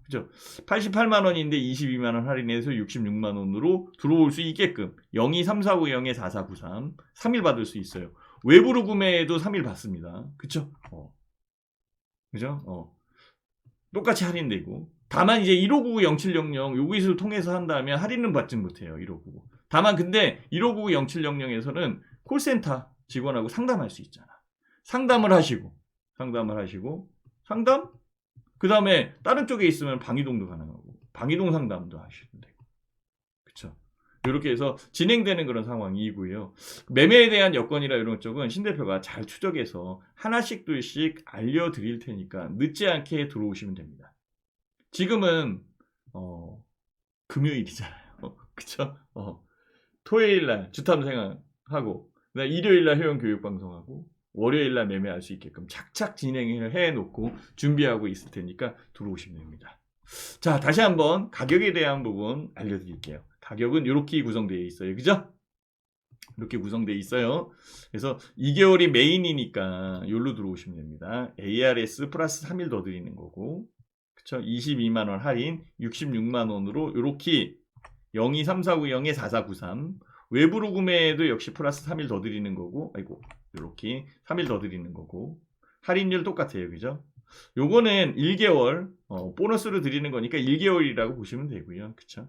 그죠? 88만 원인데 22만 원 할인해서 66만 원으로 들어올 수 있게끔 023490-4493 3일 받을 수 있어요. 외부로 구매해도 3일 받습니다. 그쵸? 그죠? 똑같이 할인되고, 다만 이제 1599-0700 요기를 통해서 한다면 할인은 받지 못해요. 1599. 다만 근데 1599-0700에서는 콜센터 직원하고 상담할 수 있잖아. 상담을 하시고 상담? 그 다음에 다른 쪽에 있으면 방이동도 가능하고 방이동 상담도 하시면 되고, 그쵸? 이렇게 해서 진행되는 그런 상황이고요. 매매에 대한 여건이라 이런 쪽은 신대표가 잘 추적해서 하나씩 둘씩 알려드릴 테니까 늦지 않게 들어오시면 됩니다. 지금은 금요일이잖아요. 그쵸? 토요일날 주탐생활하고, 일요일날 회원 교육 방송하고, 월요일날 매매할 수 있게끔 착착 진행을 해놓고 준비하고 있을 테니까 들어오시면 됩니다. 자, 다시 한번 가격에 대한 부분 알려드릴게요. 가격은 이렇게 구성되어 있어요. 그죠? 이렇게 구성되어 있어요. 그래서 2개월이 메인이니까 여기로 들어오시면 됩니다. ARS 플러스 3일 더 드리는 거고, 그쵸? 22만 원 할인 66만 원으로 이렇게 023490-4493 외부로 구매해도 역시 플러스 3일 더 드리는 거고, 이렇게 3일 더 드리는 거고, 할인율 똑같아요. 그죠? 요거는 1개월 보너스로 드리는 거니까 1개월이라고 보시면 되고요. 그쵸?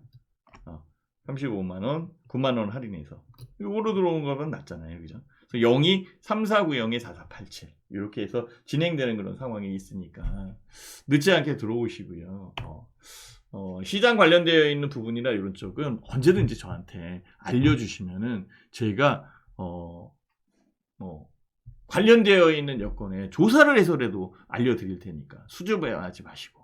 35만 원, 9만 원 할인해서 요거로 들어온 거는 낫잖아요. 그죠? 그래서 023490-4487 이렇게 해서 진행되는 그런 상황이 있으니까 늦지 않게 들어오시고요. 시장 관련되어 있는 부분이나 이런 쪽은 언제든지 저한테 알려주시면은 저희가 관련되어 있는 여건에 조사를 해서라도 알려드릴 테니까 수줍어하지 마시고,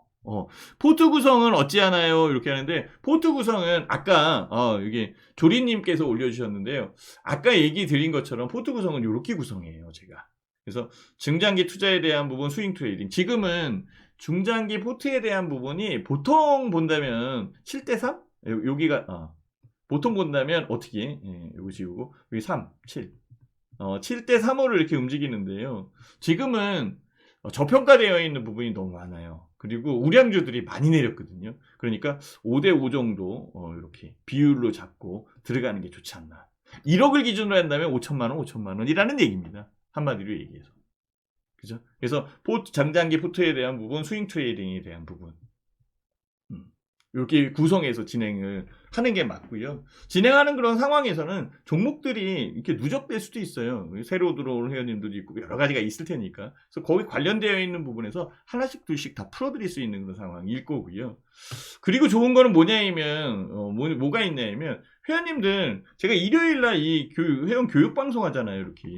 포트 구성은 어찌하나요? 이렇게 하는데, 포트 구성은 아까 여기 조리님께서 올려주셨는데요. 아까 얘기 드린 것처럼 포트 구성은 이렇게 구성해요, 제가. 그래서 중장기 투자에 대한 부분 스윙 트레이딩. 지금은 중장기 포트에 대한 부분이 보통 본다면 7대3? 여기가 보통 본다면 어떻게? 요거 지우고 여기 3, 7. 7대3으로 이렇게 움직이는데요. 지금은 저평가되어 있는 부분이 너무 많아요. 그리고 우량주들이 많이 내렸거든요. 그러니까 5대5 정도 이렇게 비율로 잡고 들어가는 게 좋지 않나. 1억을 기준으로 한다면 5천만 원, 5천만 원이라는 얘기입니다. 한마디로 얘기해서. 그죠? 그래서 장장기 포트에 대한 부분, 스윙 트레이딩에 대한 부분. 이렇게 구성해서 진행을 하는 게 맞고요. 진행하는 그런 상황에서는 종목들이 이렇게 누적될 수도 있어요. 새로 들어올 회원님들도 있고 여러 가지가 있을 테니까. 그래서 거기 관련되어 있는 부분에서 하나씩 둘씩 다 풀어드릴 수 있는 그런 상황일 거고요. 그리고 좋은 거는 뭐냐면 뭐가 있냐면 회원님들 제가 일요일날 이 회원 교육 방송 하잖아요. 이렇게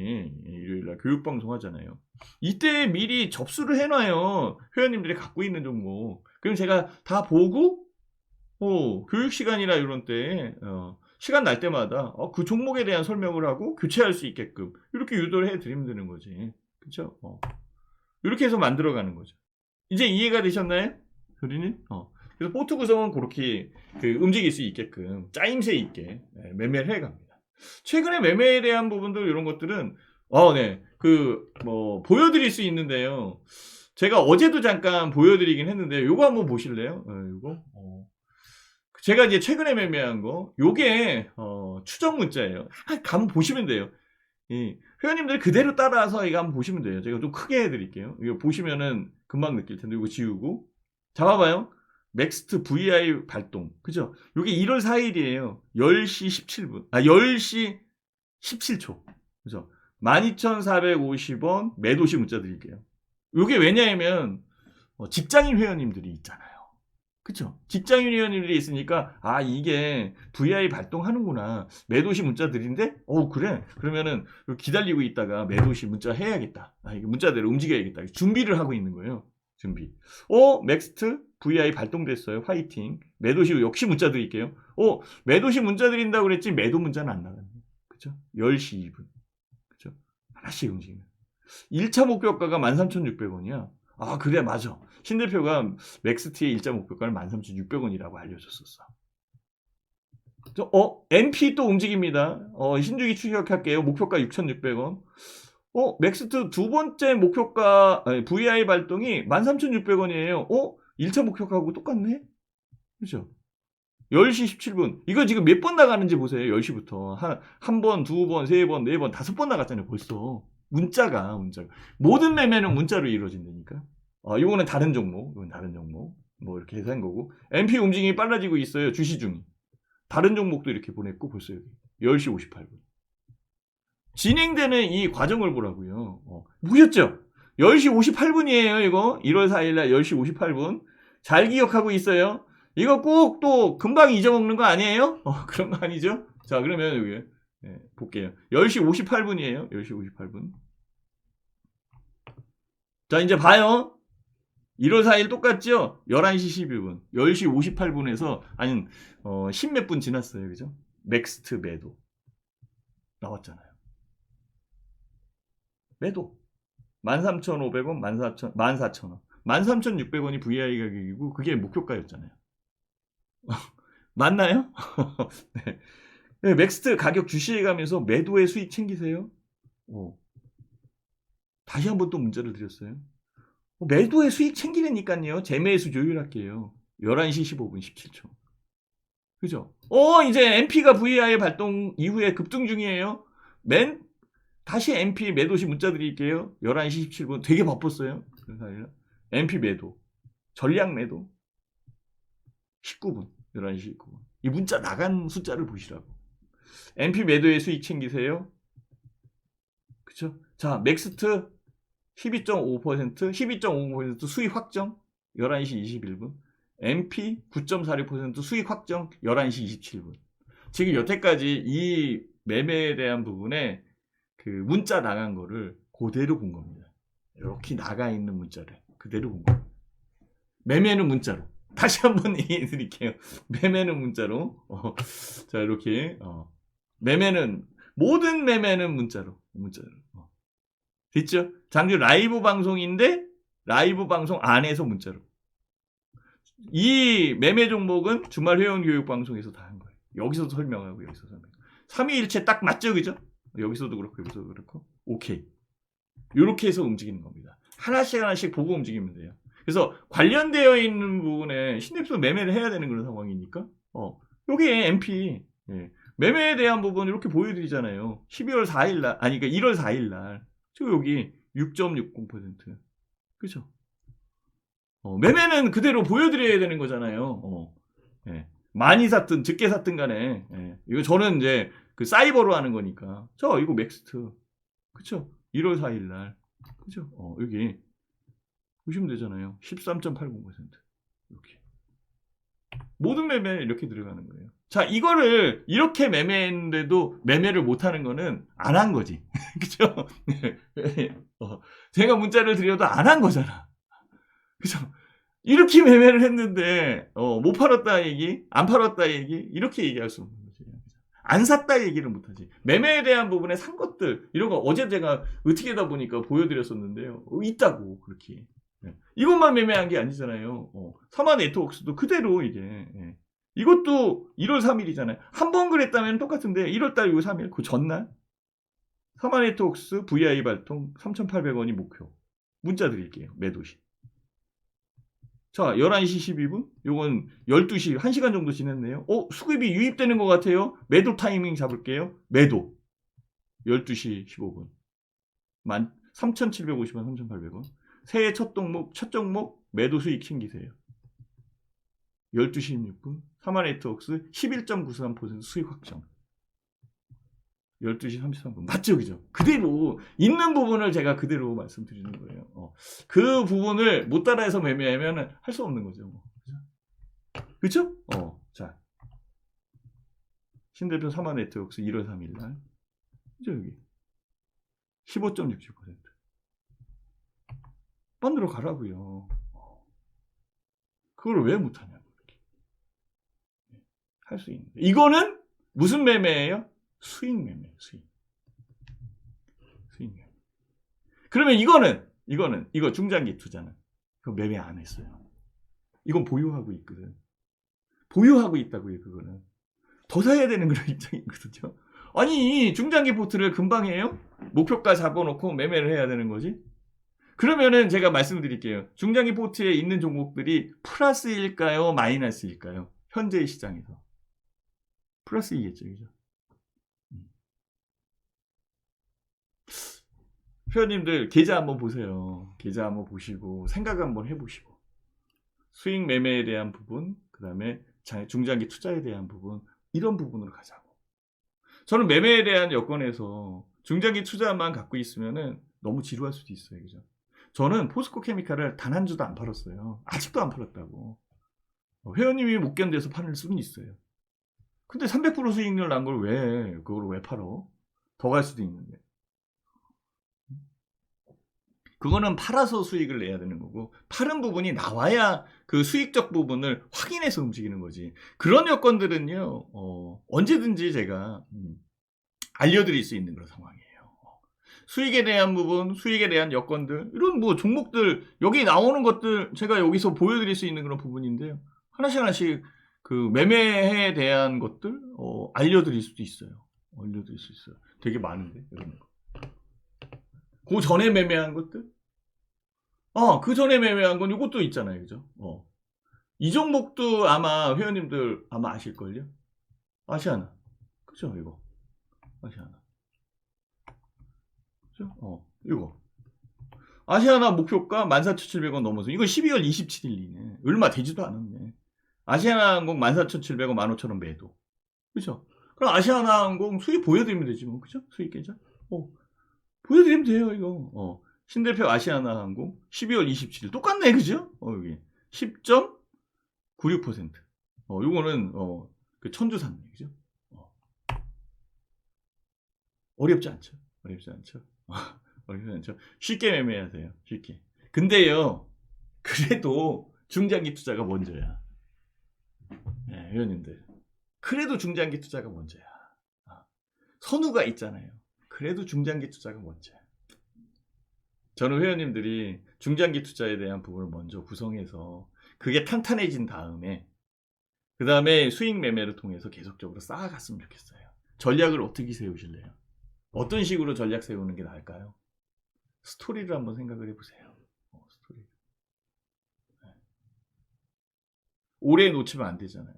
일요일날 교육 방송 하잖아요. 이때 미리 접수를 해놔요. 회원님들이 갖고 있는 종목. 그럼 제가 다 보고 교육 시간이나 이런 때 시간 날 때마다 그 종목에 대한 설명을 하고 교체할 수 있게끔 이렇게 유도를 해드리면 되는 거지. 그쵸? 이렇게 해서 만들어가는 거죠. 이제 이해가 되셨나요? 소리는? 그래서 포트 구성은 그렇게 움직일 수 있게끔 짜임새 있게 매매를 해갑니다. 최근에 매매에 대한 부분들 이런 것들은 네. 보여드릴 수 있는데요. 제가 어제도 잠깐 보여드리긴 했는데 요거 한번 보실래요? 요거 제가 이제 최근에 매매한 거 요게 추정 문자예요. 한번 보시면 돼요. 회원님들 그대로 따라서 이거 한번 보시면 돼요. 제가 좀 크게 해드릴게요. 이거 보시면은 금방 느낄 텐데 이거 지우고 잡아봐요. 넥스트 VI 발동. 그죠? 요게 1월 4일이에요. 10시 17분. 10시 17초. 그죠? 12,450원 매도시 문자 드릴게요. 요게 왜냐하면 직장인 회원님들이 있잖아요. 그쵸? 직장인 회원님들이 있으니까 이게 VI 발동하는구나. 매도시 문자 드린데 그래. 그러면은 기다리고 있다가 매도시 문자 해야겠다. 이게 문자대로 움직여야겠다. 준비를 하고 있는 거예요. 준비. 넥스트 VI 발동됐어요. 화이팅. 매도시 역시 문자 드릴게요. 매도시 문자 드린다고 그랬지 매도 문자는 안 나갔네. 그쵸? 10시 2분. 그쵸? 하나씩 움직이는. 1차 목표가가 13,600원이야. 그래, 맞아. 신 대표가 맥스트의 1차 목표가는 13,600원이라고 알려줬었어. NP 또 움직입니다. 신주기 추격할게요. 목표가 6,600원. 맥스트 두 번째 목표가, VI 발동이 13,600원이에요. 1차 목표가하고 똑같네? 그죠? 10시 17분. 이거 지금 몇 번 나가는지 보세요. 10시부터. 한 번, 두 번, 세 번, 네 번, 5번 나갔잖아요. 벌써. 문자가. 모든 매매는 문자로 이루어진다니까. 이거는 다른 종목. 이건 다른 종목. 이렇게 해서 한 거고. MP 움직임이 빨라지고 있어요. 주시 중이. 다른 종목도 이렇게 보냈고, 벌써 여기. 10시 58분. 진행되는 이 과정을 보라고요. 보셨죠? 10시 58분이에요, 이거. 1월 4일날 10시 58분. 잘 기억하고 있어요. 이거 꼭 또 금방 잊어먹는 거 아니에요? 그런 거 아니죠? 자, 그러면 여기 볼게요. 10시 58분이에요. 10시 58분. 자, 이제 봐요. 1월 4일 똑같죠? 11시 11분. 10시 58분에서 아니 10몇 분 지났어요. 그죠? 넥스트 매도. 나왔잖아요. 매도. 13,500원, 14,000원. 13,600원이 VI 가격이고 그게 목표가였잖아요. 맞나요? 네. 맥스트 가격 주시해 가면서 매도의 수익 챙기세요. 다시 한번 또 문자를 드렸어요. 매도의 수익 챙기려니까요. 재매수 조율할게요. 11시 15분 17초. 그죠? 이제 MP가 VI 발동 이후에 급등 중이에요. 다시 MP 매도시 문자 드릴게요. 11시 17분 되게 바빴어요. MP 매도. 전략 매도. 19분. 11시 19분. 이 문자 나간 숫자를 보시라고. MP 매도의 수익 챙기세요. 그쵸? 자, 맥스트 12.5%, 12.5% 수익 확정 11시 21분. MP 9.46% 수익 확정 11시 27분. 지금 여태까지 이 매매에 대한 부분에 그 문자 나간 거를 그대로 본 겁니다. 이렇게 나가 있는 문자를 그대로 본 겁니다. 매매는 문자로. 다시 한번 얘기해 드릴게요. 매매는 문자로. 자, 이렇게. 모든 매매는 문자로. 됐죠? 장주 라이브 방송인데, 라이브 방송 안에서 문자로. 이 매매 종목은 주말 회원 교육 방송에서 다 한 거예요. 여기서도 설명하고 여기서 설명. 삼위일체 딱 맞죠, 그죠? 여기서도 그렇고 여기서도 그렇고. 오케이. 이렇게 해서 움직이는 겁니다. 하나씩 하나씩 보고 움직이면 돼요. 그래서 관련되어 있는 부분에 신대표 매매를 해야 되는 그런 상황이니까 여기에 MP 매매에 대한 부분 이렇게 보여드리잖아요. 12월 4일 날 그러니까 1월 4일 날 지금 여기 6.60% 그죠? 매매는 그대로 보여드려야 되는 거잖아요. 많이 샀든 적게 샀든 간에 이거 저는 이제 그 사이버로 하는 거니까 이거 맥스트 그쵸? 1월 4일 날 그죠? 여기 보시면 되잖아요. 13.80% 이렇게 모든 매매 이렇게 들어가는 거예요. 자, 이거를 이렇게 매매했는데도 매매를 못하는 거는 안 한 거지. 그죠? 제가 문자를 드려도 안 한 거잖아. 그죠? 이렇게 매매를 했는데 못 팔았다 얘기, 안 팔았다 얘기 이렇게 얘기할 수 없는 거지. 안 샀다 얘기를 못하지. 매매에 대한 부분에 산 것들 이런 거 어제 제가 어떻게 하다 보니까 보여드렸었는데요. 있다고 그렇게. 이것만 매매한 게 아니잖아요. 사마 네트워크스도 그대로 이게 이것도 1월 3일이잖아요. 한 번 그랬다면 똑같은데 1월달 이거 3일 그 전날 사마 네트워크스 VI 발통 3,800원이 목표. 문자 드릴게요. 매도시. 자, 11시 12분. 요건 12시 1시간 정도 지났네요. 수급이 유입되는 것 같아요. 매도 타이밍 잡을게요. 매도. 12시 15분. 3,750원, 3,800원. 새해 첫 종목 매도 수익 챙기세요. 12시 16분. 사마 네트워크스 11.93% 수익 확정. 12시 33분. 맞죠? 그죠? 그대로 있는 부분을 제가 그대로 말씀드리는 거예요. 그 부분을 못 따라해서 매매하면 할 수 없는 거죠. 그죠? 자. 신대표 사마 네트워크스 1월 3일 날. 그죠? 여기. 15.67%. 만들어 가라고요. 그걸 왜 못하냐고. 할 수 있는. 이거는 무슨 매매예요? 수익 매매, 수익 매매. 그러면 이거 중장기 투자는 그거 매매 안 했어요. 이건 보유하고 있거든. 보유하고 있다고요, 그거는. 더 사야 되는 그런 입장이거든요. 아니, 중장기 포트를 금방 해요? 목표가 잡아놓고 매매를 해야 되는 거지? 그러면은 제가 말씀드릴게요. 중장기 포트에 있는 종목들이 플러스일까요? 마이너스일까요? 현재의 시장에서. 플러스이겠죠, 그죠? 회원님들 계좌 한번 보세요. 계좌 한번 보시고 생각 한번 해보시고 수익 매매에 대한 부분, 그 다음에 중장기 투자에 대한 부분 이런 부분으로 가자고. 저는 매매에 대한 여건에서 중장기 투자만 갖고 있으면은 너무 지루할 수도 있어요, 그죠? 저는 포스코 케미칼을 단 한 주도 안 팔았어요. 아직도 안 팔았다고. 회원님이 못 견뎌서 파는 수는 있어요. 근데 300% 수익률 난 걸 그걸 왜 팔어? 더 갈 수도 있는데. 그거는 팔아서 수익을 내야 되는 거고 파는 부분이 나와야 그 수익적 부분을 확인해서 움직이는 거지. 그런 여건들은요 언제든지 제가 알려드릴 수 있는 그런 상황이에요. 수익에 대한 부분, 수익에 대한 여건들 이런 뭐 종목들 여기 나오는 것들 제가 여기서 보여드릴 수 있는 그런 부분인데요. 하나씩 그 매매에 대한 것들 알려드릴 수도 있어요. 알려드릴 수 있어요. 되게 많은데 이런 거. 그 전에 매매한 것들? 그 전에 매매한 건 이것도 있잖아요. 그죠? 이 종목도 아마 회원님들 아마 아실걸요? 아시아나. 그죠? 이거. 아시아나. 그죠? 이거. 아시아나 목표가 14,700원 넘어서 이거 12월 27일이네. 얼마 되지도 않았네. 아시아나항공 14,700원, 15,000원 매도. 그죠? 그럼 아시아나항공 수익 보여드리면 되지 뭐. 그죠? 수익 계좌. 보여드리면 돼요, 이거. 신대표 아시아나항공 12월 27일 똑같네, 그죠? 여기 10.96%. 요거는 그 천주산네, 그죠? 어렵지 않죠? 어렵지 않죠? 어렵지 않죠? 쉽게 매매하세요, 쉽게. 근데요, 그래도 중장기 투자가 먼저야. 네, 회원님들. 그래도 중장기 투자가 먼저야. 선우가 있잖아요. 그래도 중장기 투자가 먼저야. 저는 회원님들이 중장기 투자에 대한 부분을 먼저 구성해서 그게 탄탄해진 다음에 그 다음에 수익 매매를 통해서 계속적으로 쌓아갔으면 좋겠어요. 전략을 어떻게 세우실래요? 어떤 식으로 전략 세우는 게 나을까요? 스토리를 한번 생각을 해보세요. 스토리. 네. 올해 놓치면 안 되잖아요.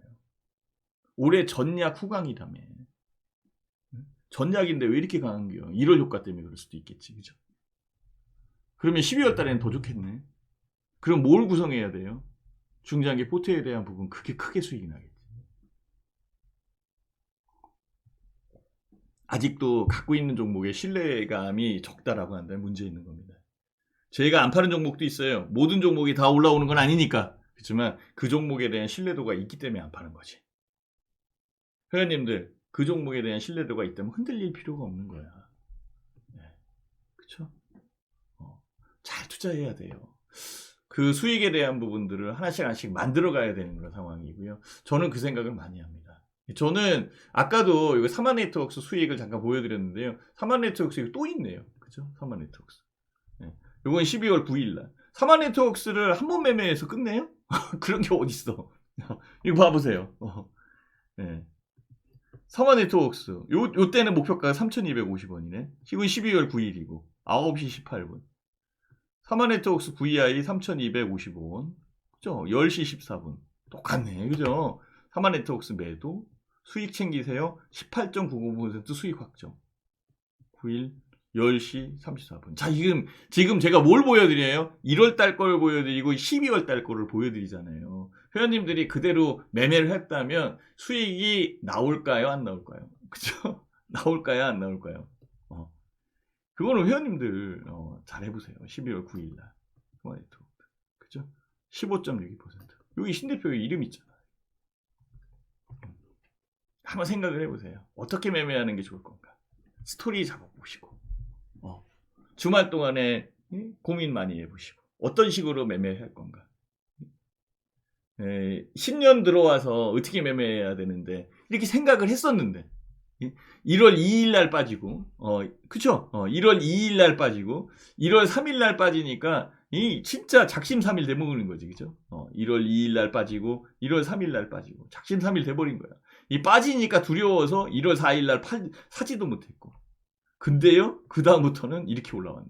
올해 전략 후강이라며. 전략인데 왜 이렇게 강한 게요? 1월 효과 때문에 그럴 수도 있겠지. 그죠? 그러면 12월 달에는 더 좋겠네. 그럼 뭘 구성해야 돼요? 중장기 포트에 대한 부분 그게 크게 수익이 나겠지. 아직도 갖고 있는 종목의 신뢰감이 적다라고 한다면 문제 있는 겁니다. 제가 안 파는 종목도 있어요. 모든 종목이 다 올라오는 건 아니니까. 그렇지만 그 종목에 대한 신뢰도가 있기 때문에 안 파는 거지. 회원님들 그 종목에 대한 신뢰도가 있다면 흔들릴 필요가 없는 거야. 네. 그렇죠? 잘 투자해야 돼요. 그 수익에 대한 부분들을 하나씩 만들어 가야 되는 그런 상황이고요. 저는 그 생각을 많이 합니다. 저는 아까도 이거 사마네트웍스 수익을 잠깐 보여드렸는데요. 사마네트웍스 이거 또 있네요. 그죠? 사마네트웍스. 네. 이건 12월 9일날. 사마네트웍스를 한 번 매매해서 끝내요? 그런 게 어딨어. 이거 봐보세요. 네. 사마네트웍스. 요 때는 목표가가 3,250원이네. 이건 12월 9일이고 9시 18분. 사마네트웍스 VI 3,255원. 그죠? 10시 14분. 똑같네. 그죠? 사마네트웍스 매도. 수익 챙기세요. 18.99% 수익 확정. 9일 10시 34분. 자, 지금 제가 뭘 보여드려요? 1월 달 걸 보여드리고 12월 달 거를 보여드리잖아요. 회원님들이 그대로 매매를 했다면 수익이 나올까요? 안 나올까요? 그죠? 나올까요? 안 나올까요? 그거는 회원님들 잘 해보세요. 12월 9일날. 그죠? 15.62%. 여기 신대표의 이름 있잖아요. 한번 생각을 해보세요. 어떻게 매매하는 게 좋을 건가? 스토리 잡아보시고 주말 동안에 고민 많이 해보시고 어떤 식으로 매매할 건가? 신년 들어와서 어떻게 매매해야 되는데 이렇게 생각을 했었는데 1월 2일 날 빠지고 그쵸? 1월 2일 날 빠지고 1월 3일 날 빠지니까 진짜 작심삼일 돼먹는 거지. 그죠? 1월 2일 날 빠지고 1월 3일 날 빠지고 작심삼일 돼버린 거야. 이 빠지니까 두려워서 1월 4일 날 사지도 못했고. 근데요, 그 다음부터는 이렇게 올라왔네.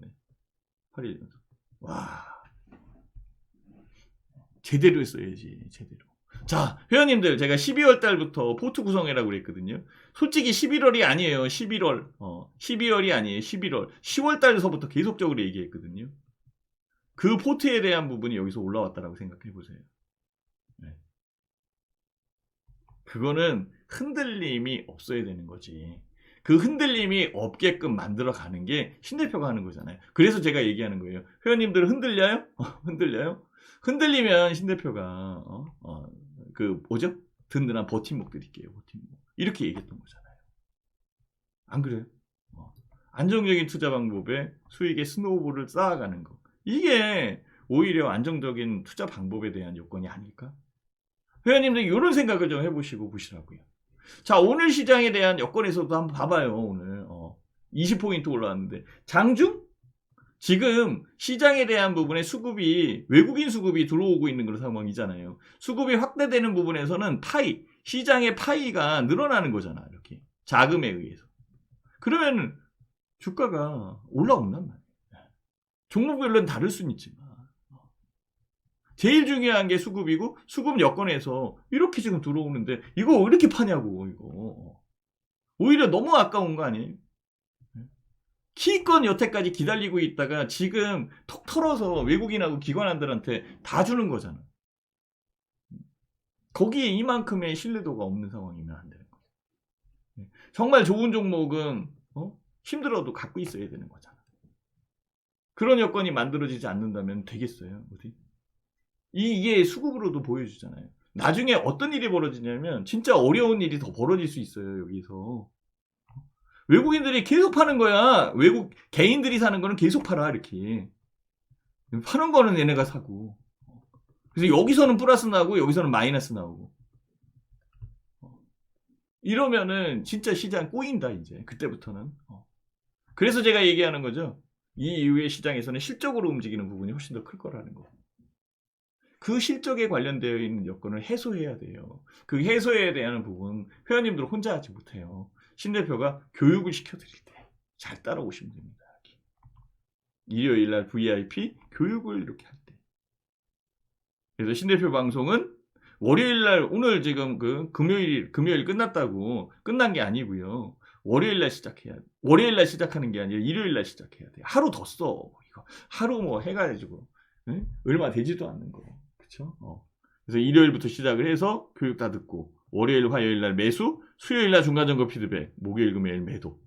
8일 연속. 와, 제대로 했어야지, 제대로. 자, 회원님들, 제가 12월 달부터 포트 구성해라고 그랬거든요. 솔직히 11월이 아니에요. 11월. 12월이 아니에요. 11월. 10월 달서부터 계속적으로 얘기했거든요. 그 포트에 대한 부분이 여기서 올라왔다라고 생각해 보세요. 네. 그거는 흔들림이 없어야 되는 거지. 그 흔들림이 없게끔 만들어가는 게 신대표가 하는 거잖아요. 그래서 제가 얘기하는 거예요. 회원님들 흔들려요? 흔들려요? 흔들리면 신대표가 뭐죠? 든든한 버팀목 드릴게요. 버팀목. 이렇게 얘기했던 거잖아요. 안 그래요? 안정적인 투자 방법에 수익의 스노우볼을 쌓아가는 거. 이게 오히려 안정적인 투자 방법에 대한 요건이 아닐까? 회원님들 이런 생각을 좀 해보시고 보시라고요. 자, 오늘 시장에 대한 여건에서도 한번 봐봐요. 오늘 20포인트 올라왔는데 장중? 지금 시장에 대한 부분에 수급이 외국인 수급이 들어오고 있는 그런 상황이잖아요. 수급이 확대되는 부분에서는 시장의 파이가 늘어나는 거잖아. 이렇게 자금에 의해서. 그러면 주가가 올라온단 말이에요. 종목별로는 다를 수는 있지만 제일 중요한 게 수급이고 수급 여건에서 이렇게 지금 들어오는데 이거 왜 이렇게 파냐고. 이거 오히려 너무 아까운 거 아니에요? 키권 여태까지 기다리고 있다가 지금 톡 털어서 외국인하고 기관한들한테 다 주는 거잖아. 거기에 이만큼의 신뢰도가 없는 상황이면 안 되는 거예요. 정말 좋은 종목은 힘들어도 갖고 있어야 되는 거잖아. 그런 여건이 만들어지지 않는다면 되겠어요? 어디? 이게 수급으로도 보여주잖아요. 나중에 어떤 일이 벌어지냐면 진짜 어려운 일이 더 벌어질 수 있어요. 여기서 외국인들이 계속 파는 거야. 외국 개인들이 사는 거는 계속 팔아. 이렇게 파는 거는 얘네가 사고. 그래서 여기서는 플러스 나고 여기서는 마이너스 나오고. 이러면은 진짜 시장 꼬인다 이제 그때부터는. 그래서 제가 얘기하는 거죠. 이 이후의 시장에서는 실적으로 움직이는 부분이 훨씬 더 클 거라는 거. 그 실적에 관련되어 있는 여건을 해소해야 돼요. 그 해소해야 되는 부분 회원님들 혼자 하지 못해요. 신 대표가 교육을 시켜드릴 때 잘 따라오시면 됩니다. 일요일날 VIP 교육을 이렇게 할 때. 그래서 신 대표 방송은 월요일날 오늘 지금 그 금요일 끝났다고 끝난 게 아니고요. 월요일날 시작하는 게 아니라 일요일날 시작해야 돼요. 하루 더 써. 이거 하루 뭐 해가지고 응? 얼마 되지도 않는 거. 그렇죠? 그래서 일요일부터 시작을 해서 교육 다 듣고 월요일, 화요일날 매수, 수요일날 중간점검 피드백, 목요일, 금요일 매도,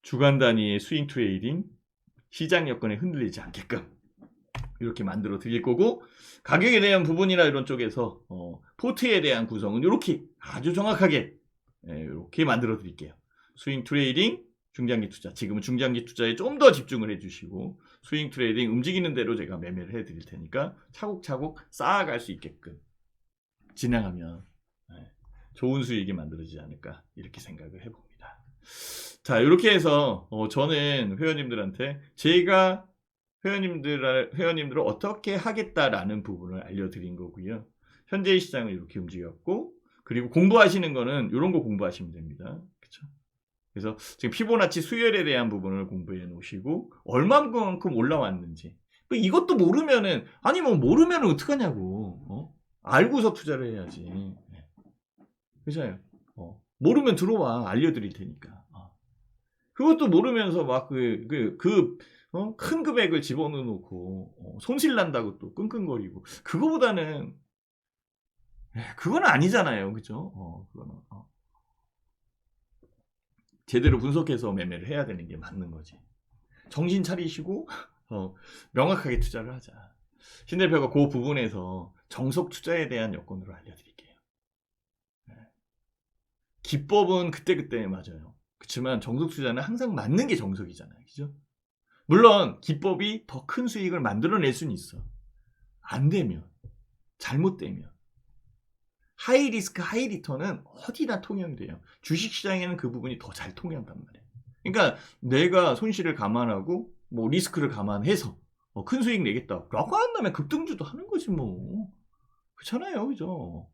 주간 단위의 스윙 트레이딩, 시장 여건에 흔들리지 않게끔 이렇게 만들어 드릴 거고 가격에 대한 부분이나 이런 쪽에서 포트에 대한 구성은 이렇게 아주 정확하게 이렇게 만들어 드릴게요. 스윙 트레이딩, 중장기 투자. 지금은 중장기 투자에 좀 더 집중을 해주시고 스윙 트레이딩 움직이는 대로 제가 매매를 해드릴 테니까 차곡차곡 쌓아갈 수 있게끔 진행하면 좋은 수익이 만들어지지 않을까 이렇게 생각을 해봅니다. 자, 이렇게 해서 저는 회원님들한테 제가 회원님들을 어떻게 하겠다라는 부분을 알려드린 거고요. 현재의 시장은 이렇게 움직였고 그리고 공부하시는 거는 이런 거 공부하시면 됩니다. 그렇죠? 그래서 지금 피보나치 수열에 대한 부분을 공부해 놓으시고 얼마만큼 올라왔는지 이것도 모르면은 아니 뭐 모르면은 어떡하냐고 알고서 투자를 해야지. 그렇잖아요. 모르면 들어와 알려드릴 테니까. 그것도 모르면서 막 큰 금액을 집어넣고 손실 난다고 또 끙끙거리고 그거보다는 그건 아니잖아요, 그죠? 그거는 제대로 분석해서 매매를 해야 되는 게 맞는 거지. 정신 차리시고 명확하게 투자를 하자. 신 대표가 그 부분에서 정석 투자에 대한 여건으로 알려드릴게요. 기법은 그때그때 맞아요. 그렇지만 정석 투자는 항상 맞는 게 정석이잖아요. 그죠? 물론 기법이 더 큰 수익을 만들어낼 수는 있어. 안 되면, 잘못되면. 하이 리스크, 하이 리턴은 어디나 통용이 돼요. 주식시장에는 그 부분이 더 잘 통한단 말이에요. 그러니까 내가 손실을 감안하고 뭐 리스크를 감안해서 큰 수익 내겠다라고 한다면 급등주도 하는 거지 뭐. 그렇잖아요. 그죠?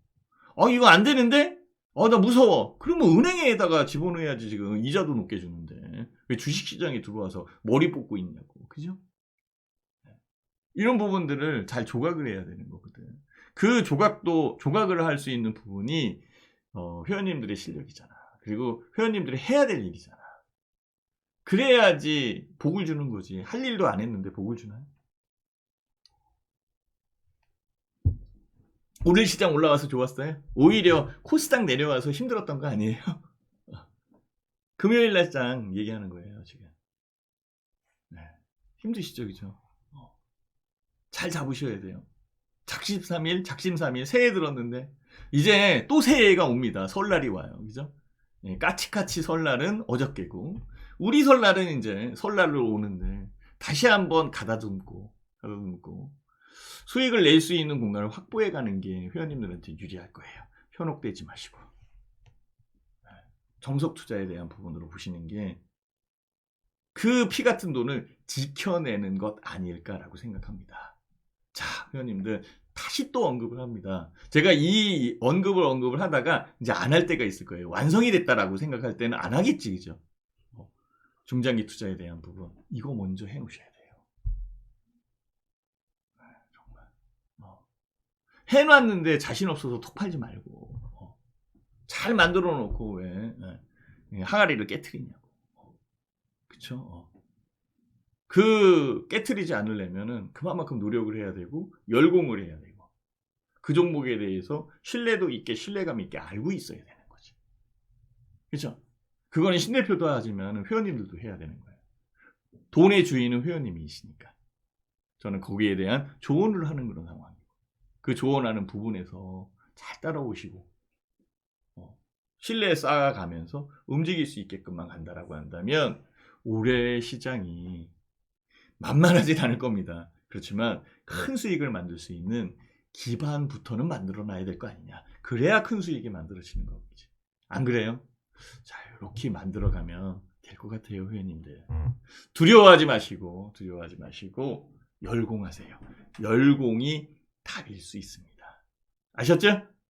이거 안 되는데? 나 무서워. 그러면 은행에다가 집어넣어야지 지금 이자도 높게 주는데. 왜 주식시장에 들어와서 머리 뽑고 있냐고. 그죠? 이런 부분들을 잘 조각을 해야 되는 거거든. 그 조각을 할 수 있는 부분이 회원님들의 실력이잖아. 그리고 회원님들이 해야 될 일이잖아. 그래야지 복을 주는 거지. 할 일도 안 했는데 복을 주나요? 오늘 시장 올라와서 좋았어요? 오히려 코스닥 내려와서 힘들었던 거 아니에요? 금요일 날장 얘기하는 거예요, 지금. 네. 힘드시죠, 그죠? 잘 잡으셔야 돼요. 작심3일 새해 들었는데 이제 또 새해가 옵니다. 설날이 와요. 그죠? 까치까치 설날은 어저께고 우리 설날은 이제 설날로 오는데 다시 한번 가다듬고 수익을 낼 수 있는 공간을 확보해 가는 게 회원님들한테 유리할 거예요. 현혹되지 마시고 정석 투자에 대한 부분으로 보시는 게 그 피 같은 돈을 지켜내는 것 아닐까라고 생각합니다. 자, 회원님들 다시 또 언급을 합니다. 제가 이 언급을 하다가 이제 안 할 때가 있을 거예요. 완성이 됐다라고 생각할 때는 안 하겠지, 그죠? 중장기 투자에 대한 부분 이거 먼저 해놓으셔야 돼요. 정말 해놨는데 자신 없어서 톡 팔지 말고 잘 만들어 놓고 왜 항아리를 깨트리냐고. 그쵸? 그 깨트리지 않으려면은 그만큼 노력을 해야 되고 열공을 해야 되고 그 종목에 대해서 신뢰도 있게 신뢰감 있게 알고 있어야 되는 거지. 그렇죠? 그거는 신대표도 하지만 회원님들도 해야 되는 거예요. 돈의 주인은 회원님이시니까 저는 거기에 대한 조언을 하는 그런 상황이고 그 조언하는 부분에서 잘 따라오시고 신뢰 쌓아가면서 움직일 수 있게끔만 간다라고 한다면 올해 시장이 만만하진 않을 겁니다. 그렇지만 큰 수익을 만들 수 있는 기반부터는 만들어 놔야 될 거 아니냐. 그래야 큰 수익이 만들어지는 거겠지. 안 그래요? 자, 이렇게 만들어가면 될 것 같아요, 회원님들. 두려워하지 마시고 열공하세요. 열공이 답일 수 있습니다. 아셨죠?